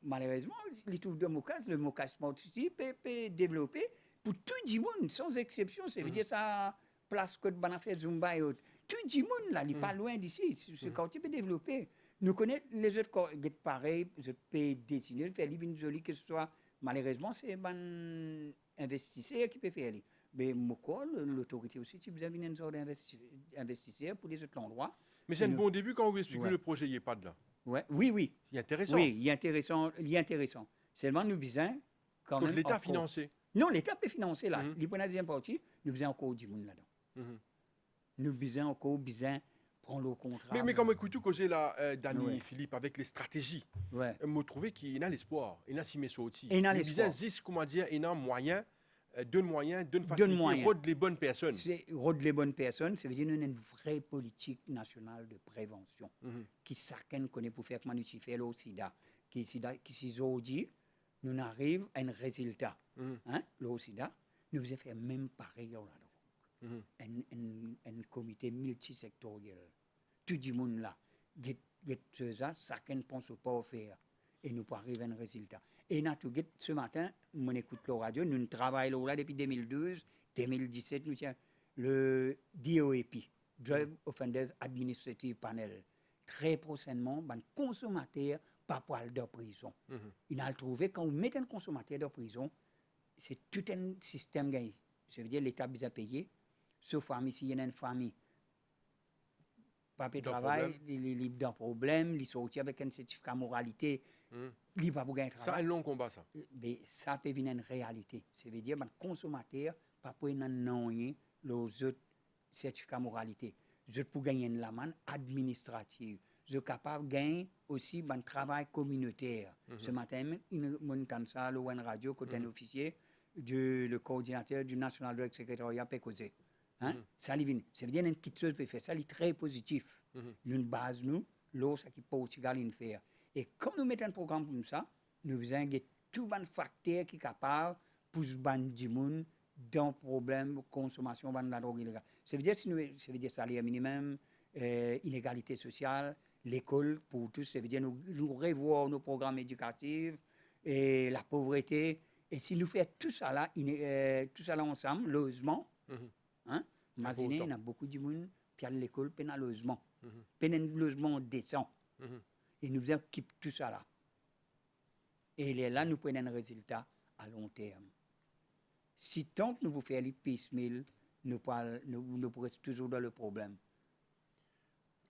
Malheureusement, les trouve de Moka, le Moka Sport City peut développer pour tout le monde, sans exception. Ça veut dire ça place que de fait Zumba et autres. Tout le monde là, il n'est pas loin d'ici. Ce quartier peut développer. Nous connaissons les autres Get pareil, je peux dessiner, faire une jolie que ce soit. Malheureusement, c'est un investisseur qui peut faire. Mais l'autorité aussi, tu as besoin d'une sorte d'investisseur pour les autres endroits. Mais c'est un bon début quand vous expliquez le projet, il n'y a pas de là. Oui. Il est intéressant. Oui, il est intéressant. Seulement, nous besoin quand même. L'État financé. Non, l'État peut financer là. Les points de deuxième partie, nous besoin encore du monde là-dedans. Nous besoin encore prendre le contrat. Mais comme écoute, causez là, Dani Philippe, avec les stratégies, me trouver qu'il y a l'espoir, il y a si aussi. Il y a l'espoir. Comment dire, il y a moyen. Donne facilité, rôde les bonnes personnes. Rôde les bonnes personnes, ça veut dire une vraie politique nationale de prévention qui chacun connaît pour faire comment nous faire le sida. Qui s'y dit, nous arrivons à un résultat. Le sida, nous faisons faire même pareil là. Un comité multisectoriel. Tout le monde là, chacun pense pas faire. Et nous arrivons à un résultat. Et ce matin, on écoute la radio, nous travaillons là depuis 2012, 2017, nous tiens le DOAP, Drug Offenders Administrative Panel. Très prochainement, un consommateur pas poil de prison. Il a trouvé quand on met un consommateur de prison, c'est tout un système gagné. Ça veut dire l'État a payé, sauf famille, s'il y a une famille. Papier de travail, il est libre d'un problème, il sort avec un certificat moralité. Il va pour gagner travail. C'est un long combat, ça. Mais ça peut venir une réalité. Ça veut dire que le consommateur pas pour gagner les autres certificats moralité. Je peux gagner une amende administrative. Je suis capable de gagner aussi un travail communautaire. Ce matin, on entend ça, le radio, côté un officier, le coordinateur du National Drug Secretariat peut causer. Ça veut dire une petite chose peut faire. Ça, c'est très positif. Nous base nous l'eau, ça qui Portugal in faire. Et quand nous mettons un programme comme ça, nous faisons tout les facteurs qui sont capables pour se ban du monde dans problème de consommation de la drogue illégale. Ça veut dire, ça veut dire salaire minimum, inégalité sociale, l'école pour tous, ça veut dire nous revoir nos programmes éducatifs et la pauvreté. Et si nous faisons tout ça là, tout ça là ensemble, logement, hein, imaginez, il y a beaucoup de monde qui a l'école, puis un logement, puis un logement décent. Et nous faisons tout ça là. Et là, nous prenons un résultat à long terme. Si tant que nous pouvons faire les piecemeal, nous pourrons toujours dans le problème.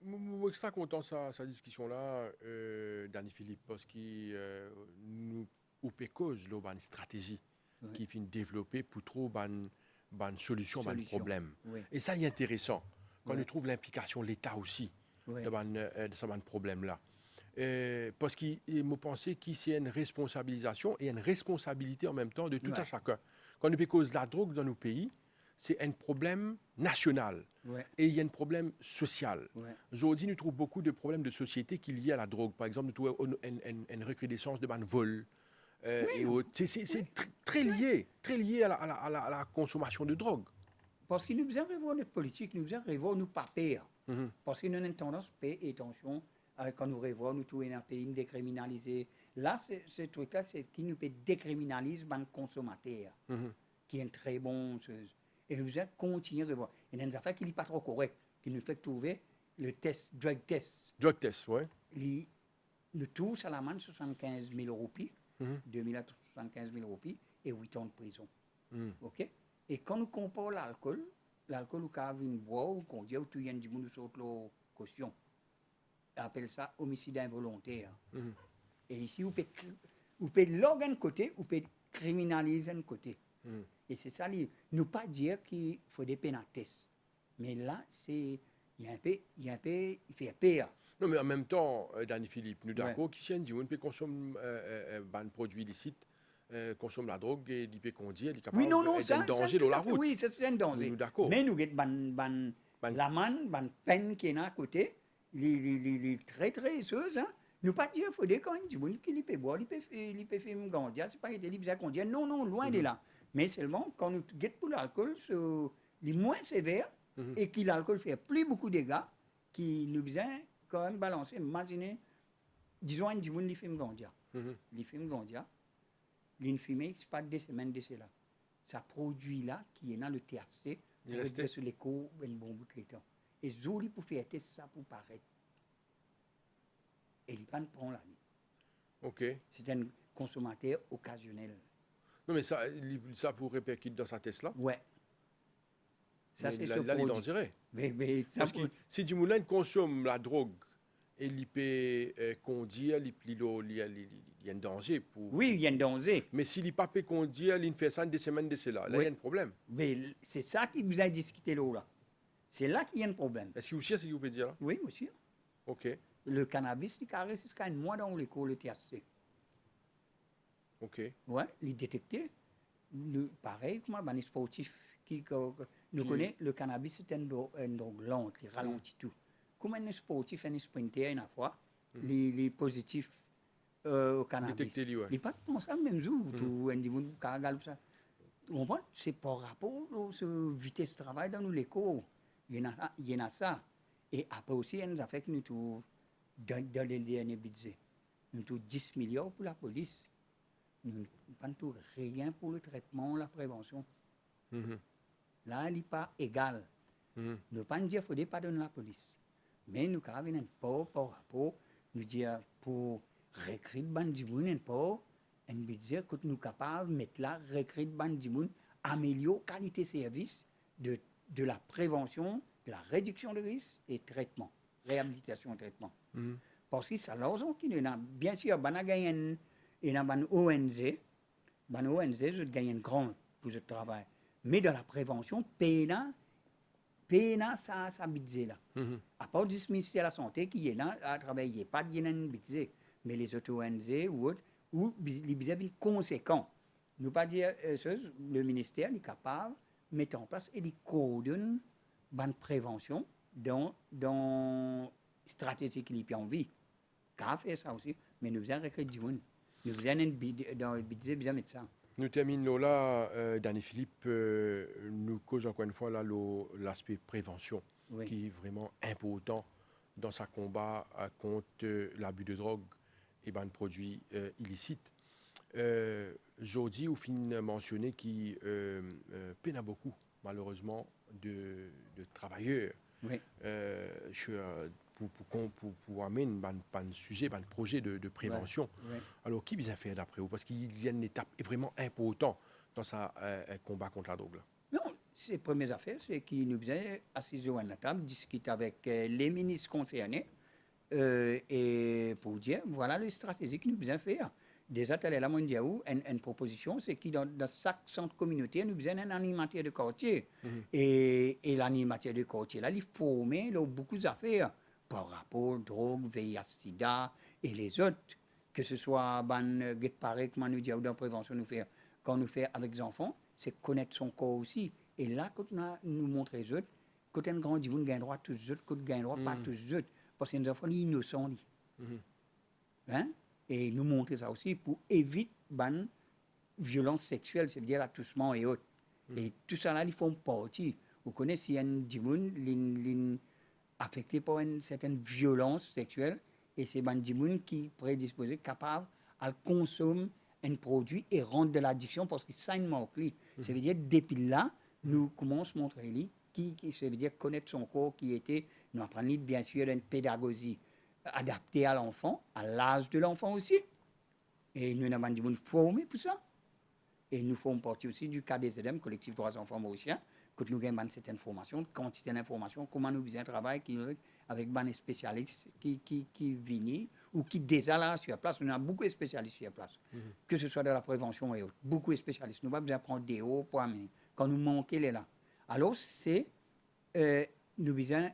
Je suis extra content de sa discussion-là, Danny Philippe, parce que nous avons cause une stratégie qui finit développer pour trouver une solution à un problème. Oui. Et ça, c'est intéressant, quand nous trouvons l'implication de l'État aussi Oui. de ce problème-là. Parce que je pense que c'est une responsabilisation et une responsabilité en même temps de tout à chacun. Quand nous cause la drogue dans nos pays, c'est un problème national et il y a un problème social. Aujourd'hui, nous trouvons beaucoup de problèmes de société qui sont liés à la drogue. Par exemple, nous trouvons une recrudescence de vol. C'est très lié à la consommation de drogue. Parce que nous devons revoir notre politique, nous devons revoir nos papiers. Parce que nous avons une tendance à payer attention quand nous revoyons, nous trouvons un pays décriminalisé. Là, ce truc-là, c'est qui nous peut décriminaliser les consommateurs, qui est une très bonne chose. Et nous devons continuer à revoir. Il y a des affaires qui ne sont pas trop correctes, qui nous fait trouver le test, drug test. Drug test, oui. Nous tous, ça l'amène 75 000 roupies, 2 000 à 75 000 roupies et 8 ans de prison. OK? Et quand nous comparons l'alcool, nous avons boire ou conduire, ou tout y a du monde sur la caution. On appelle ça homicide involontaire. Et ici, vous pouvez l'organe côté, vous pouvez criminaliser un côté. Et c'est ça, nous pas dire qu'il faut des pénalités. Mais là, il fait peur. Non, mais en même temps, Danny Philippe, nous d'accord, qui si on peut consommer un produit illicite, consomme la drogue et il peut conduire, il est capable d'être un danger dans la route. Oui, c'est un danger. Nous d'accord. Mais nous avons la peine qui est à côté, les très très choses. Hein. Nous pas dire qu'il faut des quand du monde qui peut boire, il peut faire une gandia, c'est pas qu'il est conduire. Non, loin de là. Mais seulement quand nous guettons pour l'alcool, c'est moins sévère et que l'alcool fait plus beaucoup de dégâts, qui nous besoin quand même balancer. Imaginez, disons du monde qui fait une gandia. Il fait une gandia, il fumée, c'est pas 2 semaines de cela. Ça produit là qui est dans le THC, pour rester sur les cours un bon bout de temps. Et Zoli pour faire ça pour paraître. Et il ne prend l'année. OK. C'est un consommateur occasionnel. Non, mais ça pour répercuter dans sa Tesla. Ouais. Ça, c'est là, il est dangereux. Mais parce que si du moulin consomme la drogue et il peut conduire, il y a un danger pour. Oui, il y a un danger. Mais s'il n'est pas peut conduire, il fait ça 2 semaines de cela. Là, il y a un problème. Mais c'est ça qui vous a discuté là. C'est là qu'il y a un problème. Est-ce que vous savez ce que vous pouvez dire là? Oui, monsieur. OK. Le cannabis, il carré jusqu'à un mois dans l'école, le THC. OK. Oui, il est détecté. Pareil, comme les sportifs qui nous connaissons, le cannabis, c'est une drogue lente, il ralentit tout. Comme un sportif, un sprinter, une fois, les positifs au cannabis. Détecté, lui, ouais. Il n'est pas comme ça, même jour, tout un monde qui regarde ça. Vous comprenez? C'est par rapport à la vitesse de travail dans l'école. Il y en a ça. Et après aussi, il y a des affaires qui nous trouvent dans les derniers budgets. Nous trouvons 10 milliards pour la police. Nous n'avons pas rien pour le traitement, la prévention. Là, il n'est pas égal. Nous ne pas dire qu'il ne faut pas donner la police. Mais nous avons un peu par rapport, nous dire pour recruter Bandimoun, un peu, un budget que nous sommes capables de mettre là, recruter Bandimoun, améliorer la qualité de service de la prévention, de la réduction de risques et traitement, réhabilitation et traitement. Parce que ça, bien sûr, il y a une ONG, je gagne un grand pour ce travail. Mais dans la prévention, PENA ça budget là. À part du ministère de la Santé qui est là à travailler, pas de un budget. Mais les autres ONG ou autres, où les budgets sont conséquents. Nous pas dire le ministère est capable de mettre en place et de coordonner la prévention dans stratégie qui lui en vie. Qu'a fait ça aussi, mais nous avons recruté du monde. Nous avons dans le budget, nous avons mis ça. Nous terminons là, Danny Philippe, nous cause encore une fois là l'aspect prévention Oui. qui est vraiment important dans sa combat contre l'abus de drogue et de produits illicites. Jody, ou fin mentionné qui peine beaucoup, malheureusement, de travailleurs Oui. pour amener un sujet, un projet de prévention. Oui. Alors, qui vient faire d'après vous? Parce qu'il y a une étape vraiment importante dans sa combat contre la drogue. Là. Non, ces premières affaires, c'est qu'ils nous faisaient assis à la table, discuter avec les ministres concernés et pour dire, voilà les stratégies que nous faisons faire. Déjà, telle est la mondiale, une proposition, c'est que dans chaque centre communautaire, nous faisons un animateur de quartier. Et l'animateur de quartier, là, il formait beaucoup d'affaires par rapport à drogue, VIH, SIDA et les autres. Que ce soit, pareil, comme nous disons, dans la prévention, quand nous faisons avec les enfants, c'est connaître son corps aussi. Et là, quand nous montrons les autres, quand un grand dit, on gagne droit tous les autres, quand on gagne droit pas tous les autres. Parce que les enfants, ils innocents. Hein? Et nous montrer ça aussi pour éviter la violence sexuelle, c'est-à-dire l'attouchement et autres. Et tout ça là, ils font partie. Vous connaissez, s'il y a des gens affectés par une certaine violence sexuelle, et c'est des gens qui sont prédisposés, capables à consommer un produit et rendre de l'addiction parce que ça ne manque plus. Ça veut dire, depuis là, nous commençons à montrer ça veut dire connaître son corps, qui était, nous apprenons bien sûr une pédagogie adapté à l'enfant, à l'âge de l'enfant aussi. Et nous avons des gens formés pour ça. Et nous faisons partie aussi du KDZM, Collectif Droits Enfants Mauriciens, que nous avons cette information, quantité d'informations, comment nous faisons un travail avec des spécialistes qui viennent ou qui déjà là sur place. On a beaucoup de spécialistes sur place, que ce soit dans la prévention et autres. Beaucoup de spécialistes. Nous ne pouvons pas prendre des hauts pour amener. Quand nous manquons, les là. Alors, c'est nous avons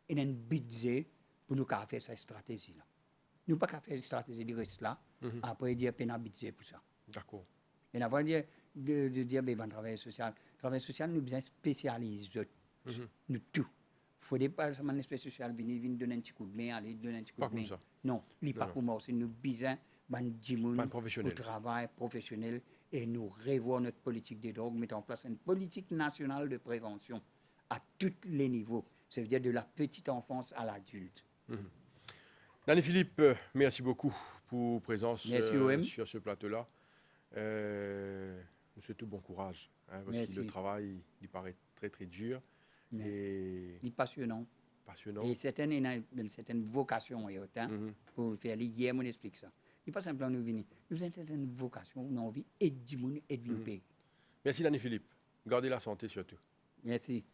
un budget pour nous faire cette stratégie-là. Nous ne pouvons pas faire une stratégie du reste là, après dire peine à budget pour ça. D'accord. Et après dire, de dire, ben, travail social. Travail social, nous sommes spécialisés. Nous tout. Il ne faut pas que un espèce social vienne donner un petit coup de main, aller donner un petit coup Pas de main. comme ça. Non, il n'est pas pour moi. C'est nous besoin de professionnel. travail professionnel et nous revoir notre politique des drogues, mettre en place une politique nationale de prévention à tous les niveaux. Ça veut dire de la petite enfance à l'adulte. Danny Philippe, merci beaucoup pour présence sur ce plateau-là. Nous souhaitons bon courage, parce que le travail, il paraît très très dur. Et il est passionnant. Et c'est une certaine vocation pour le faire. Hier, on explique ça. Il n'est pas simplement nous venir. Nous avons une vocation, une envie et du monde et du pays. Merci Danny Philippe. Gardez la santé surtout. Merci.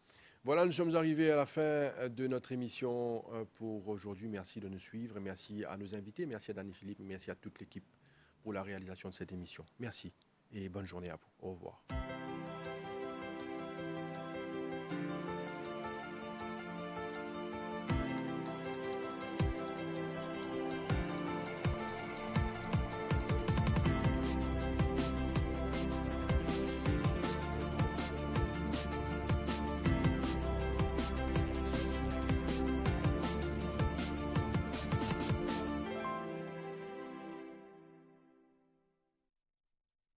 Voilà, nous sommes arrivés à la fin de notre émission pour aujourd'hui. Merci de nous suivre. Merci à nos invités. Merci à Danny Philippe. Merci à toute l'équipe pour la réalisation de cette émission. Merci et bonne journée à vous. Au revoir.